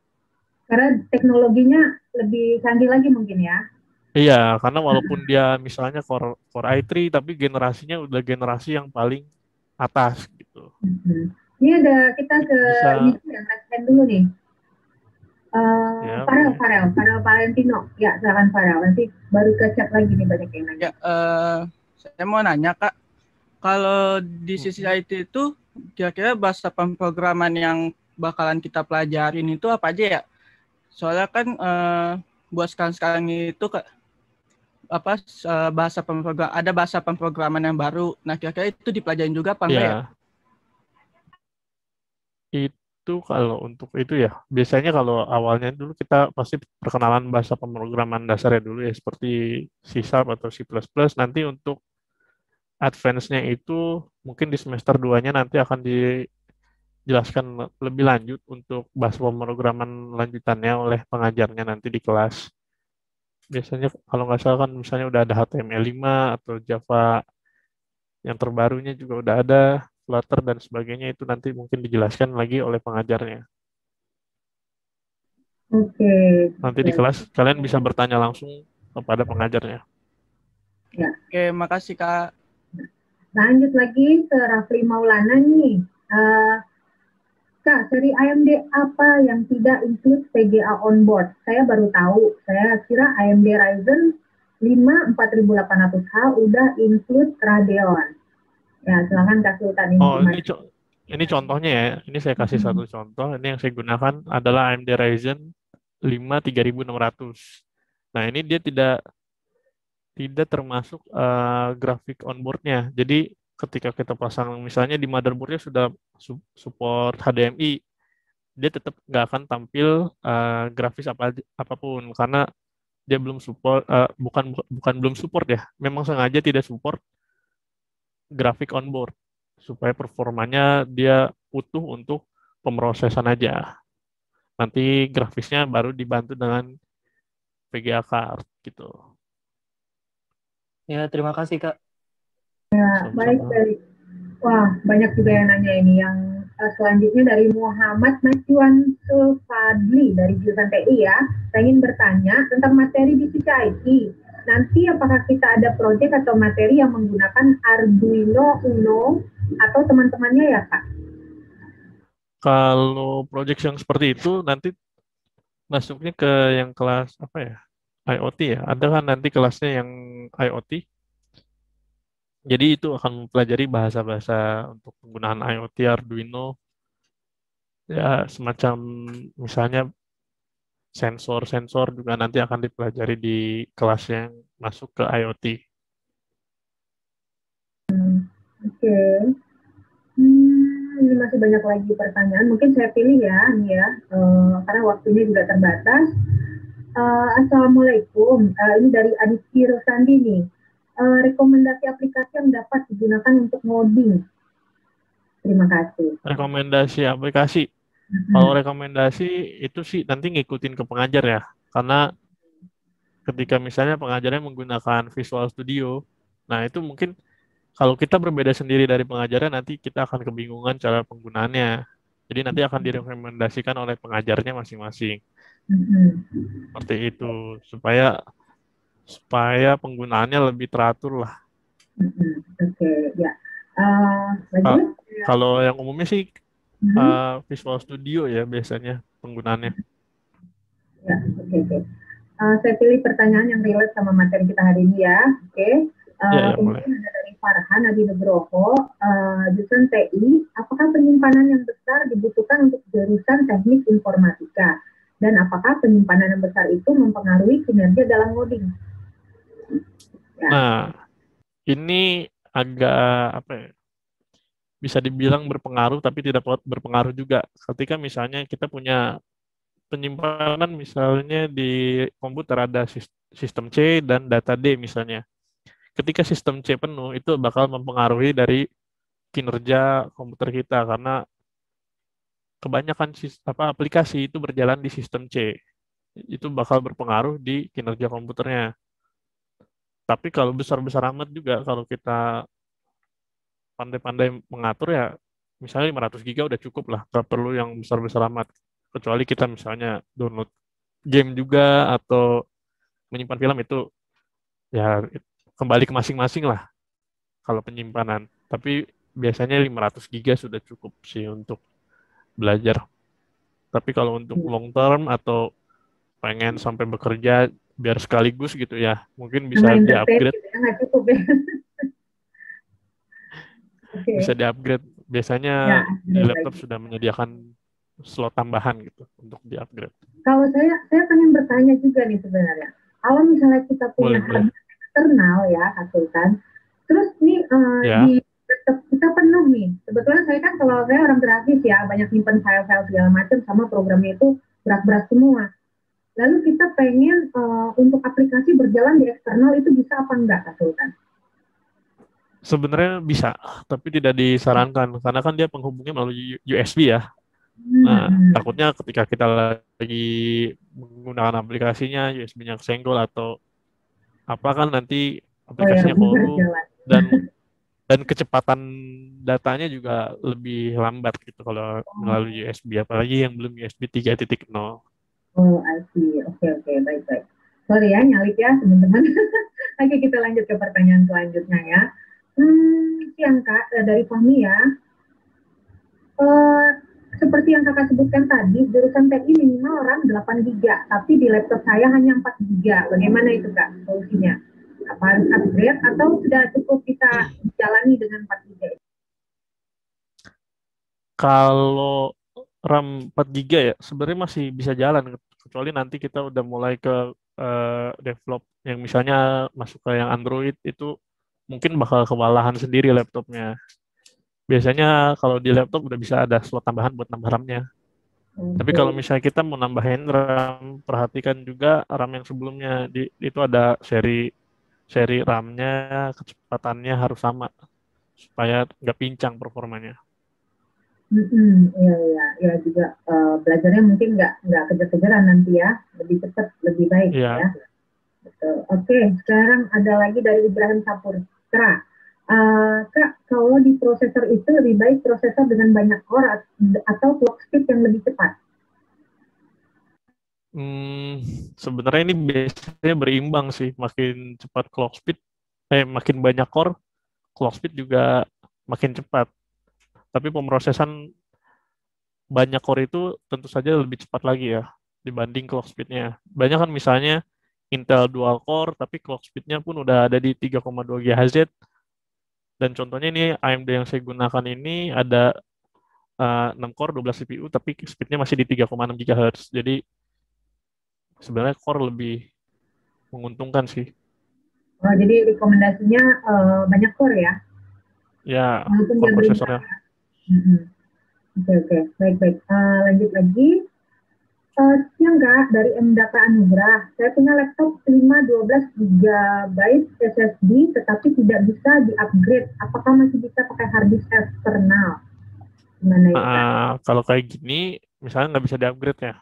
Karena teknologinya lebih canggih lagi mungkin ya. Iya, karena walaupun dia misalnya Core i3 tapi generasinya udah generasi yang paling atas gitu. Ini ada kita ke ini yang raise dulu nih. Farel Valentino. Ya, silakan Farel. Nanti baru ke chat lagi nih, banyak yang nanya. Ya, saya mau nanya Kak, kalau di sisi IT itu kira-kira bahasa pemrograman yang bakalan kita pelajarin itu apa aja ya? Soalnya kan buat sekarang itu ada bahasa pemrograman yang baru. Nah, kira-kira itu dipelajarin juga apa enggak ya? Itu kalau untuk itu ya, biasanya kalau awalnya dulu kita pasti perkenalan bahasa pemrograman dasarnya dulu ya, seperti C# atau C++. Nanti untuk advance-nya itu mungkin di semester 2-nya nanti akan dijelaskan lebih lanjut untuk bahasa pemrograman lanjutannya oleh pengajarnya nanti di kelas. Biasanya kalau nggak salah kan misalnya udah ada HTML5 atau Java yang terbarunya juga udah ada, Flutter dan sebagainya, itu nanti mungkin dijelaskan lagi oleh pengajarnya. Oke. Nanti di kelas kalian bisa bertanya langsung kepada pengajarnya. Ya. Oke, makasih Kak. Lanjut lagi ke Rafli Maulana nih. Kak, seri AMD apa yang tidak include VGA onboard? Saya baru tahu. Saya kira AMD Ryzen 5 4800H udah include Radeon. Ya, silakan Kak Sultan ini. Ini contohnya ya. Ini saya kasih satu contoh. Ini yang saya gunakan adalah AMD Ryzen 5 3600. Nah, ini dia tidak termasuk grafik onboard-nya. Jadi ketika kita pasang misalnya di motherboard-nya sudah support HDMI, dia tetap nggak akan tampil grafis apapun karena dia belum support, bukan belum support ya, memang sengaja tidak support grafik onboard supaya performanya dia utuh untuk pemrosesan aja. Nanti grafisnya baru dibantu dengan VGA card gitu. Ya, terima kasih Kak. Ya, baik. Wah, banyak juga yang nanya ini. Yang selanjutnya dari Muhammad Majuan Sulfadli dari jurusan TI ya. Saya ingin bertanya tentang materi di sisi IT. Nanti apakah kita ada proyek atau materi yang menggunakan Arduino Uno atau teman-temannya ya Kak? Kalau proyek yang seperti itu nanti masuknya ke yang kelas apa ya? IoT ya. Ada kan nanti kelasnya yang IoT. Jadi itu akan mempelajari bahasa-bahasa untuk penggunaan IoT Arduino, ya semacam misalnya sensor-sensor juga nanti akan dipelajari di kelas yang masuk ke IoT. Oke. Ini masih banyak lagi pertanyaan. Mungkin saya pilih ya, nih ya, karena waktunya juga terbatas. Assalamualaikum. Ini dari Aditya Rosandi nih. Rekomendasi aplikasi yang dapat digunakan untuk ngoding. Terima kasih. Rekomendasi aplikasi. Kalau rekomendasi itu sih nanti ngikutin ke pengajar ya. Karena ketika misalnya pengajarnya menggunakan Visual Studio, nah itu mungkin kalau kita berbeda sendiri dari pengajarnya, nanti kita akan kebingungan cara penggunaannya. Jadi nanti akan direkomendasikan oleh pengajarnya masing-masing. Seperti itu, supaya penggunaannya lebih teratur lah. Oke, ya. Kalau yang umumnya sih Visual Studio ya biasanya penggunaannya. Ya, oke. Saya pilih pertanyaan yang relate sama materi kita hari ini ya. Oke. Kemudian ada dari Farhan Adi Nugroho, jurusan TI, apakah penyimpanan yang besar dibutuhkan untuk jurusan teknik informatika? Dan apakah penyimpanan yang besar itu mempengaruhi kinerja dalam ngoding? Ya. Nah, ini agak bisa dibilang berpengaruh tapi tidak berpengaruh juga. Ketika misalnya kita punya penyimpanan misalnya di komputer ada sistem C dan data D misalnya. Ketika sistem C penuh, itu bakal mempengaruhi dari kinerja komputer kita karena kebanyakan aplikasi itu berjalan di sistem C. Itu bakal berpengaruh di kinerja komputernya. Tapi kalau besar-besar amat juga, kalau kita pandai-pandai mengatur ya, misalnya 500 GB udah cukup lah, nggak perlu yang besar-besar amat. Kecuali kita misalnya download game juga atau menyimpan film itu ya kembali ke masing-masing lah kalau penyimpanan. Tapi biasanya 500 GB sudah cukup sih untuk belajar. Tapi kalau untuk long term atau pengen sampai bekerja biar sekaligus gitu ya, mungkin bisa di-upgrade. Bisa di-upgrade. Biasanya di laptop sudah menyediakan slot tambahan gitu untuk di-upgrade. Kalau saya pengen bertanya juga nih sebenarnya. Kalau misalnya kita punya hardware eksternal ya, Kak Sultan, terus nih di laptop kita penuh nih. Sebetulnya saya kan kalau saya orang grafis ya, banyak nyimpen file-file segala macam sama programnya itu berat-berat semua. Lalu kita pengen untuk aplikasi berjalan di eksternal itu bisa apa enggak, Kak Sultan? Sebenarnya bisa, tapi tidak disarankan karena kan dia penghubungnya melalui USB ya. Nah, takutnya ketika kita lagi menggunakan aplikasinya, USB-nya kesenggol atau apa kan nanti aplikasinya korup dan kecepatan datanya juga lebih lambat gitu kalau melalui USB, apalagi yang belum USB 3.0. Oh, I see. Oke, baik. Sorry ya, nyalip ya teman-teman. Oke, kita lanjut ke pertanyaan selanjutnya ya. Yang Kak, dari Fahmi ya. Seperti yang Kakak sebutkan tadi, jurusan TI minimal RAM 8 GB, tapi di laptop saya hanya 4 GB. Bagaimana itu Kak solusinya? Apa harus upgrade atau sudah cukup kita jalani dengan 4 GB? Kalau RAM 4 GB ya, sebenarnya masih bisa jalan, kecuali nanti kita udah mulai ke develop yang misalnya masuk ke yang Android, itu mungkin bakal kewalahan sendiri laptopnya. Biasanya kalau di laptop udah bisa ada slot tambahan buat nambah RAM-nya. Tapi kalau misalnya kita mau nambahin RAM, perhatikan juga RAM yang sebelumnya. Itu ada seri RAM-nya, kecepatannya harus sama supaya nggak pincang performanya. Iya juga belajarnya mungkin nggak kejar-kejaran nanti ya, lebih cepat, lebih baik ya. Betul. Oke, sekarang ada lagi dari Ibrahim Saputra. Kak, kalau di prosesor itu lebih baik prosesor dengan banyak core atau clock speed yang lebih cepat? Sebenarnya ini biasanya berimbang sih, makin cepat clock speed, makin banyak core, clock speed juga makin cepat. Tapi pemrosesan banyak core itu tentu saja lebih cepat lagi ya dibanding clock speed-nya. Banyak kan misalnya Intel dual core, tapi clock speed-nya pun udah ada di 3,2 GHz. Dan contohnya ini AMD yang saya gunakan ini ada 6 core 12 CPU tapi speednya masih di 3,6 GHz. Jadi sebenarnya core lebih menguntungkan sih. Oh, jadi rekomendasinya banyak core ya? Ya, Walaupun dia core berimbang. prosesornya. Oke. Baik. Lanjut lagi. Siang Kak, dari MData Anugrah. Saya punya laptop 512 GB SSD, tetapi tidak bisa di-upgrade. Apakah masih bisa pakai hard disk eksternal? Gimana ya Kak? Kalau kayak gini, misalnya nggak bisa di-upgrade ya.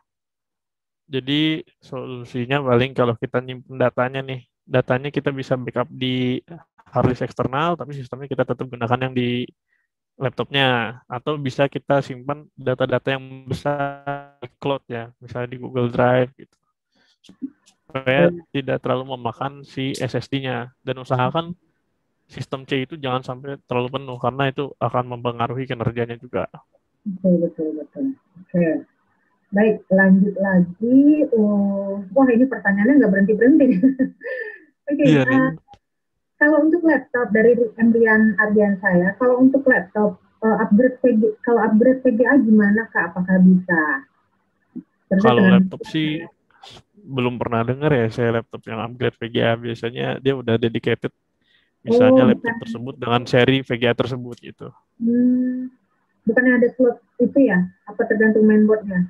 Jadi solusinya paling kalau kita nyimpen datanya nih, datanya kita bisa backup di hard disk eksternal, tapi sistemnya kita tetap gunakan yang di laptopnya, atau bisa kita simpan data-data yang besar di cloud ya, misalnya di Google Drive gitu, supaya tidak terlalu memakan si SSD-nya. Dan usahakan sistem C itu jangan sampai terlalu penuh karena itu akan mempengaruhi kinerjanya juga. Betul. Oke. Baik, lanjut lagi. Wah, ini pertanyaannya nggak berhenti-berhenti. Oke. Kalau untuk laptop dari Emrian Ardian saya, kalau untuk laptop upgrade VGA gimana Kak? Apakah bisa? Kalau laptop sih belum pernah dengar ya saya laptop yang upgrade VGA. Biasanya dia udah dedicated, misalnya laptop tersebut dengan seri VGA tersebut gitu. Bukannya ada slot itu ya? Apa tergantung mainboardnya?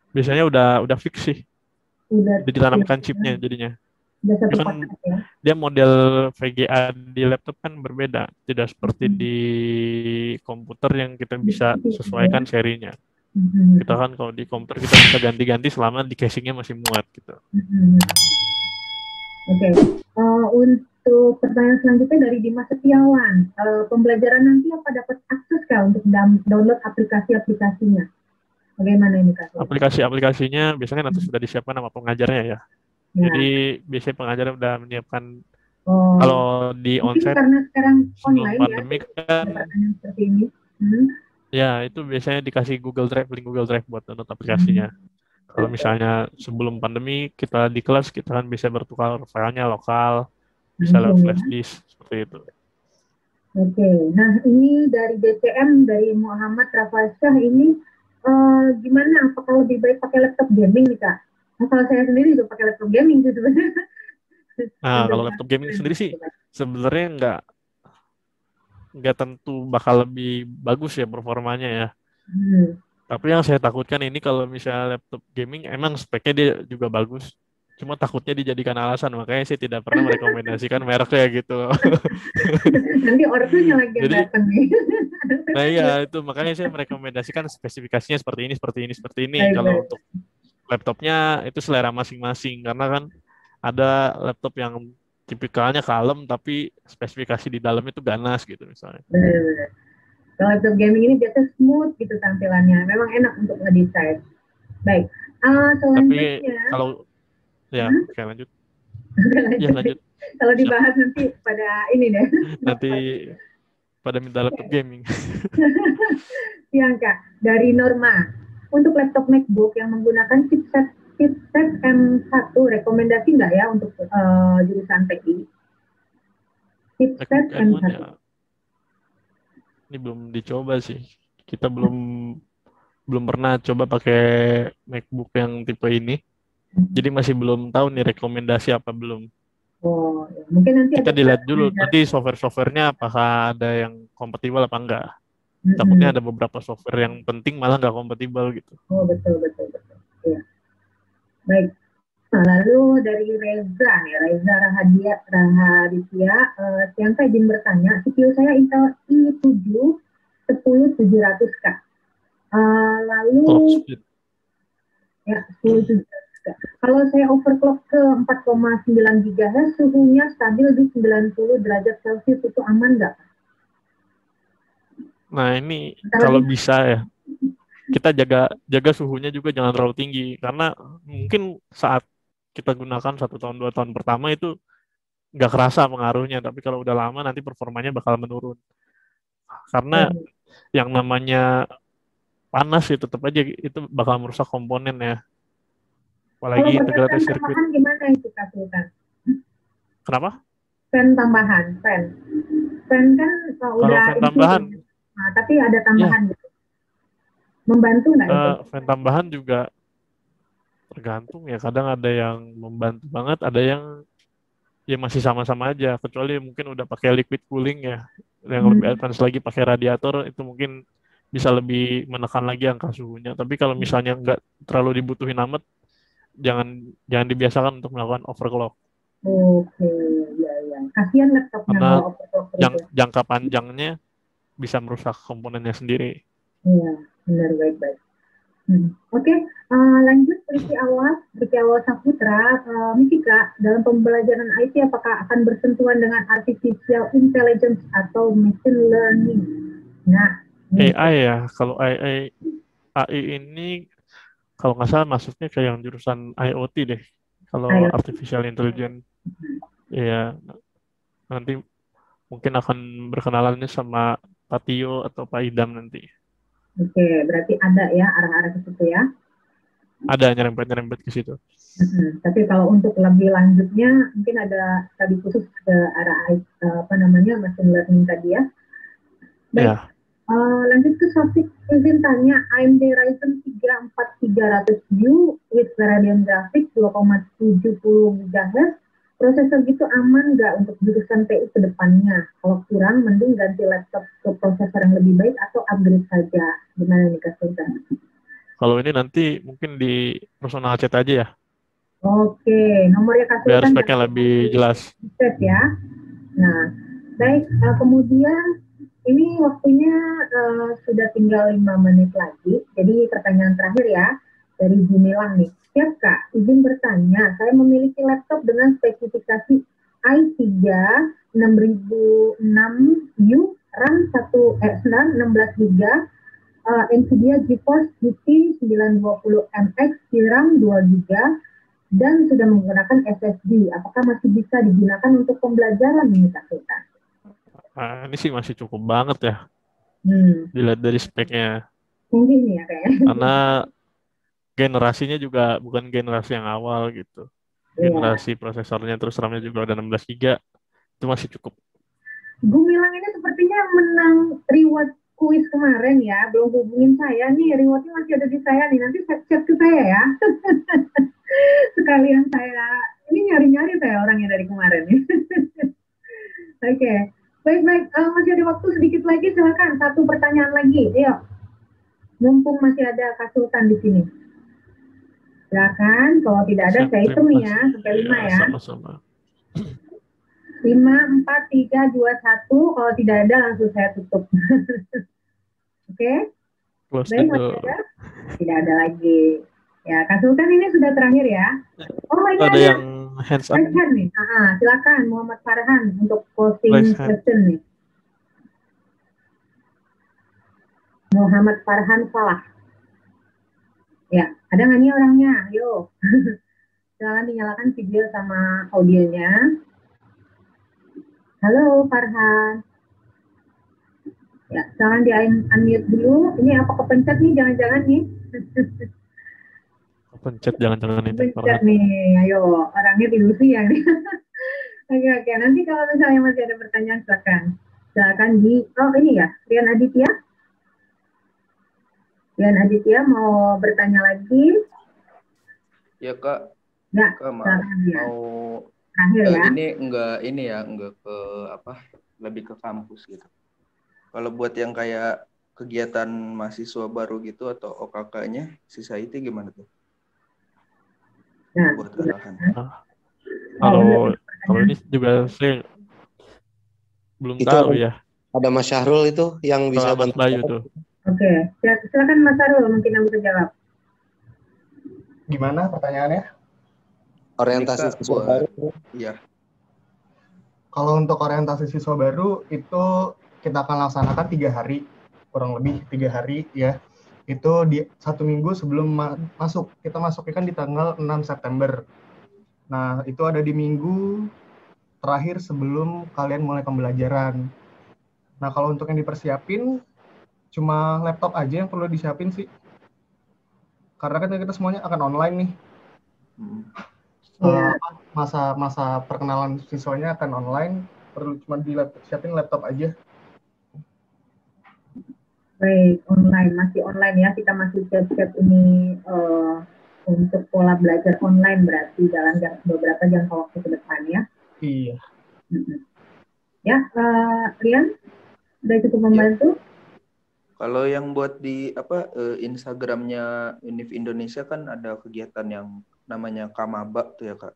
Biasanya udah fix sih. Udah ditanamkan chipnya jadinya. Kan dia model VGA di laptop kan berbeda, tidak seperti di komputer yang kita bisa sesuaikan serinya. Kita kan kalau di komputer kita bisa ganti-ganti selama di casingnya masih muat gitu. Oke. Untuk pertanyaan selanjutnya dari Dimas Setiawan, pembelajaran nanti apa dapat akses Kak untuk download aplikasi-aplikasinya? Bagaimana ini Kak? Aplikasi-aplikasinya biasanya nanti sudah disiapkan sama pengajarnya ya. Jadi biasanya pengajar udah menyiapkan kalau di onsite karena sekarang sebelum online pandemi kan seperti ini. Ya itu biasanya dikasih link Google Drive buat download aplikasinya. Kalau misalnya sebelum pandemi kita di kelas kita kan bisa bertukar filenya lokal, bisa lewat flash disk seperti itu. Oke, nah ini dari DCM dari Muhammad Rafasyah ini gimana? Apakah lebih baik pakai laptop gaming nih Kak? Nah, kalau saya sendiri juga pakai laptop gaming sih sebenarnya. Nah, kalau laptop gaming sendiri sih sebenarnya nggak tentu bakal lebih bagus ya performanya ya. Tapi yang saya takutkan ini kalau misalnya laptop gaming emang speknya dia juga bagus. Cuma takutnya dijadikan alasan, makanya saya tidak pernah merekomendasikan mereknya gitu. Nanti ortunya lagi yang datang nih. Nah iya, itu makanya saya merekomendasikan spesifikasinya seperti ini. Kalau untuk laptopnya itu selera masing-masing, karena kan ada laptop yang tipikalnya kalem tapi spesifikasi di dalam itu ganas gitu misalnya. Kalau laptop gaming ini biasa smooth gitu tampilannya, memang enak untuk ngedesain. Baik, selanjutnya. Tapi kalau oke, lanjut. Lanjut. Kalau dibahas nanti pada ini deh. Nanti pada minta laptop gaming. Siang Kak, dari Norma. Untuk laptop MacBook yang menggunakan chipset M1, rekomendasi nggak ya untuk jurusan TI? Chipset M1. Ya. Ini belum dicoba sih. Kita belum pernah coba pakai MacBook yang tipe ini. Jadi masih belum tahu nih rekomendasi apa belum. Oh, ya. Mungkin nanti kita dilihat dulu nanti software-softwarenya apakah ada yang kompatibel apa enggak. Takutnya ada beberapa software yang penting malah nggak kompatibel gitu. Oh, betul. Ya. Baik. Nah, lalu dari Reza Rahaditya, yang saya izin bertanya, CPU saya Intel i7 10700K. Lalu 10700K. Kalau saya overclock ke 4,9 GHz, suhunya stabil di 90 derajat Celcius, itu aman nggak? Nah ini kalau bisa ya, kita jaga suhunya juga jangan terlalu tinggi, karena mungkin saat kita gunakan 1 tahun 2 tahun pertama itu nggak kerasa pengaruhnya, tapi kalau udah lama nanti performanya bakal menurun. Karena yang namanya panas itu tetap aja itu bakal merusak komponen ya. Apalagi integrated circuit. Gimana itu Kak Sultan? Kenapa? fan tambahan, fan kan udah fan tambahan, nah, tapi ada tambahan gitu. Membantu nggak itu? Fan tambahan juga tergantung ya. Kadang ada yang membantu banget, ada yang ya masih sama-sama aja. Kecuali mungkin udah pakai liquid cooling ya, yang lebih advance lagi pakai radiator, itu mungkin bisa lebih menekan lagi angka suhunya. Tapi kalau misalnya nggak terlalu dibutuhin amat, jangan dibiasakan untuk melakukan overclock. Oke, ya. Kasihan laptopnya Karena kalau overclock jangka panjangnya bisa merusak komponennya sendiri. Iya, benar, baik. Oke, lanjut Riki Awal Saputra. Kak, dalam pembelajaran IT apakah akan bersentuhan dengan artificial intelligence atau machine learning? Nah, AI ya, kalau AI ini kalau nggak salah masuknya ke yang jurusan IoT deh. Kalau artificial intelligence, ya nanti mungkin akan berkenalannya sama Pak Tio atau Pak Idam nanti. Oke, berarti ada ya arah-arah ke situ ya? Ada nyerempet ke situ. Tapi kalau untuk lebih lanjutnya mungkin ada tadi khusus ke arah machine learning tadi ya. Baik. Lanjut ke topik, izin tanya, AMD Ryzen 3 4300U with Radeon Graphics 2,70 GHz, prosesor gitu aman nggak untuk jurusan TI ke depannya? Kalau kurang, mending ganti laptop ke prosesor yang lebih baik atau upgrade saja? Gimana nih Kak Sultan? Kalau ini nanti mungkin di personal chat aja ya. Oke, nomornya Kak Sultan. Biar speknya lebih jelas. Ya. Nah, baik, kemudian ini waktunya sudah tinggal 5 menit lagi, jadi pertanyaan terakhir ya, dari Gumilang nih. Siap Kak, izin bertanya, saya memiliki laptop dengan spesifikasi i3 6006U, RAM 16GB, NVIDIA GeForce GT 920MX, RAM 2GB, dan sudah menggunakan SSD. Apakah masih bisa digunakan untuk pembelajaran nih Kak Sultan? Ini sih masih cukup banget ya. Dilihat dari speknya. Mungkin ya kayaknya. Karena generasinya juga bukan generasi yang awal gitu. Generasi prosesornya terus RAM-nya juga udah 16 GB. Itu masih cukup. Gumilang ini sepertinya menang reward kuis kemarin ya. Belum hubungin saya nih. Rewardnya masih ada di saya nih. Nanti chat ke saya ya. Sekalian saya. Ini nyari-nyari saya orangnya dari kemarin. Oke. Baik, masih ada waktu sedikit lagi, silakan. Satu pertanyaan lagi, ayo. Mumpung masih ada Kak Sultan di sini. Silakan, kalau tidak ada saya hitung nih ya, sampai 5 ya. Sama-sama. 5, 4, 3, 2, 1, kalau tidak ada langsung saya tutup. Oke? Baik, masih ada? Tidak ada lagi. Ya, Kak Sultan ini sudah terakhir ya. Oh, ini ada yang hands up nih. Silakan Muhammad Farhan untuk closing question nih. Muhammad Farhan Salah. Ya, ada nggak nih orangnya? Ayo. Silakan dinyalakan video sama audionya. Halo Farhan. Ya, silakan di-unmute dulu. Ini apa kepencet nih? Jangan-jangan nih. Pencet jangan-jangan ini. Pencet nih, ayo orangnya dilusi ya nih. Oke, nanti kalau misalnya masih ada pertanyaan silakan di ini ya, Rian Aditya mau bertanya lagi? Ya Kak. Ya, Kak, mau terakhir ya. Ini enggak ke lebih ke kampus gitu. Kalau buat yang kayak kegiatan mahasiswa baru gitu atau OKK-nya, sisa IT gimana tuh? Nah, buat arahan. Kalau ini juga saya belum tahu ya. Ada Mas Syahrul itu yang bisa bantu. Bayu tuh. Oke, silakan Mas Syahrul mungkin yang bisa jawab. Gimana pertanyaannya? Orientasi siswa baru. Iya. Kalau untuk orientasi siswa baru itu kita akan laksanakan 3 hari, kurang lebih 3 hari ya. Itu di 1 minggu sebelum masuk. Kita masuknya kan di tanggal 6 September. Nah, itu ada di minggu terakhir sebelum kalian mulai pembelajaran. Nah, kalau untuk yang dipersiapin, cuma laptop aja yang perlu disiapin sih. Karena kan kita semuanya akan online nih. Masa perkenalan siswanya akan online, perlu cuma siapin laptop aja. Baik, masih online ya, kita masih siap-siap ini untuk pola belajar online berarti dalam beberapa jangka waktu ke depan ya. Iya. Ya, Rian, sudah cukup membantu? Kalau yang buat di Instagramnya Univ Indonesia kan ada kegiatan yang namanya Kamaba tuh ya Kak.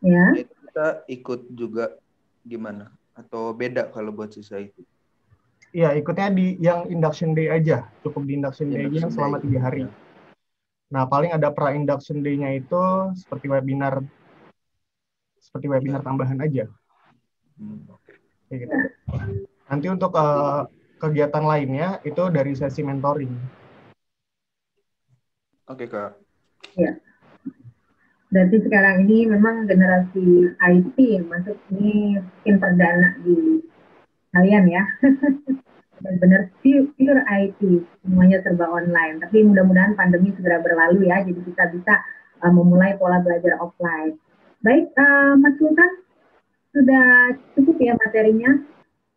Ya. Itu kita ikut juga gimana? Atau beda kalau buat siswa itu? Iya, ikutnya di yang induction day aja, cukup di induction day aja selama 3 hari. Ya. Nah, paling ada pra-induction day-nya itu seperti webinar tambahan aja. Kayak gitu. Nanti untuk kegiatan lainnya itu dari sesi mentoring. Oke, Kak. Ya. Berarti sekarang ini memang generasi IT masuk ini mungkin perdana di kalian ya. Benar-benar pure IT, semuanya serba online. Tapi mudah-mudahan pandemi segera berlalu ya, jadi kita bisa memulai pola belajar offline. Baik, Mas Sultan, sudah cukup ya materinya?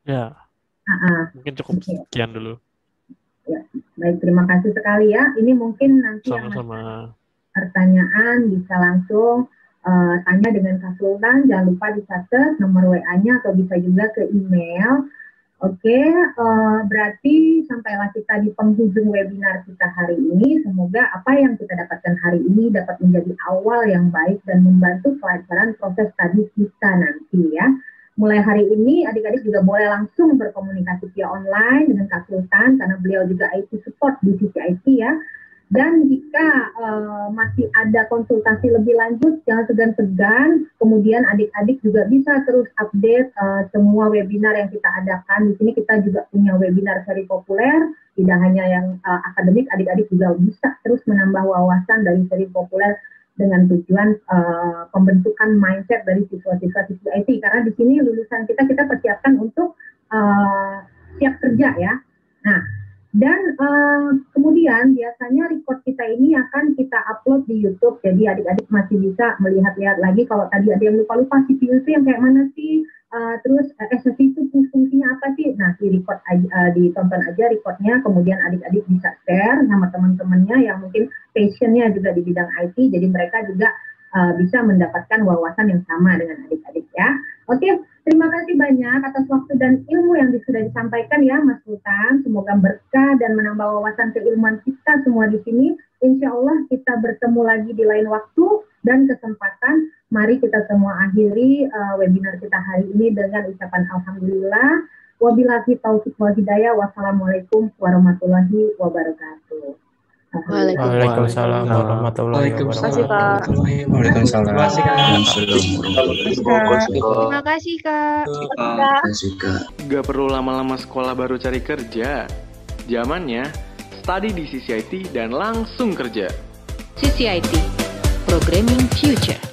Ya. Mungkin cukup sekian dulu. Ya, baik, terima kasih sekali ya. Ini mungkin nanti sama-sama pertanyaan bisa langsung tanya dengan Kak Sultan. Jangan lupa dicatat nomor WA-nya atau bisa juga ke email. Oke, berarti sampailah kita di penghujung webinar kita hari ini. Semoga apa yang kita dapatkan hari ini dapat menjadi awal yang baik dan membantu pelajaran proses tadi kita nanti ya. Mulai hari ini adik-adik juga boleh langsung berkomunikasi via online dengan Kak Sultan karena beliau juga IT support di sisi IT ya. Dan jika masih ada konsultasi lebih lanjut, jangan segan-segan. Kemudian adik-adik juga bisa terus update semua webinar yang kita adakan. Di sini kita juga punya webinar seri populer, tidak hanya yang akademik, adik-adik juga bisa terus menambah wawasan dari seri populer dengan tujuan pembentukan mindset dari siswa-siswa IT. Karena di sini lulusan kita persiapkan untuk siap kerja ya. Nah, dan kemudian biasanya record kita ini akan kita upload di YouTube, jadi adik-adik masih bisa melihat-lihat lagi. Kalau tadi ada yang lupa-lupa CPU itu yang kayak mana sih, terus SSD itu fungsinya apa sih, nah ditonton aja recordnya, kemudian adik-adik bisa share sama teman-temannya yang mungkin passionnya juga di bidang IT, jadi mereka juga bisa mendapatkan wawasan yang sama dengan adik-adik ya. Oke, terima kasih banyak atas waktu dan ilmu yang sudah disampaikan ya Mas Sultan. Semoga berkah dan menambah wawasan keilmuan kita semua di sini. Insya Allah kita bertemu lagi di lain waktu dan kesempatan. Mari kita semua akhiri webinar kita hari ini dengan ucapan Alhamdulillah. Wabillahi taufiq wal hidayah. Wassalamualaikum warahmatullahi wabarakatuh. Waalaikumsalam warahmatullahi wabarakatuh. Terima kasih Kak. Gak perlu lama-lama sekolah baru cari kerja. Zamannya study di CCIT dan langsung kerja. CCIT, Programming Future.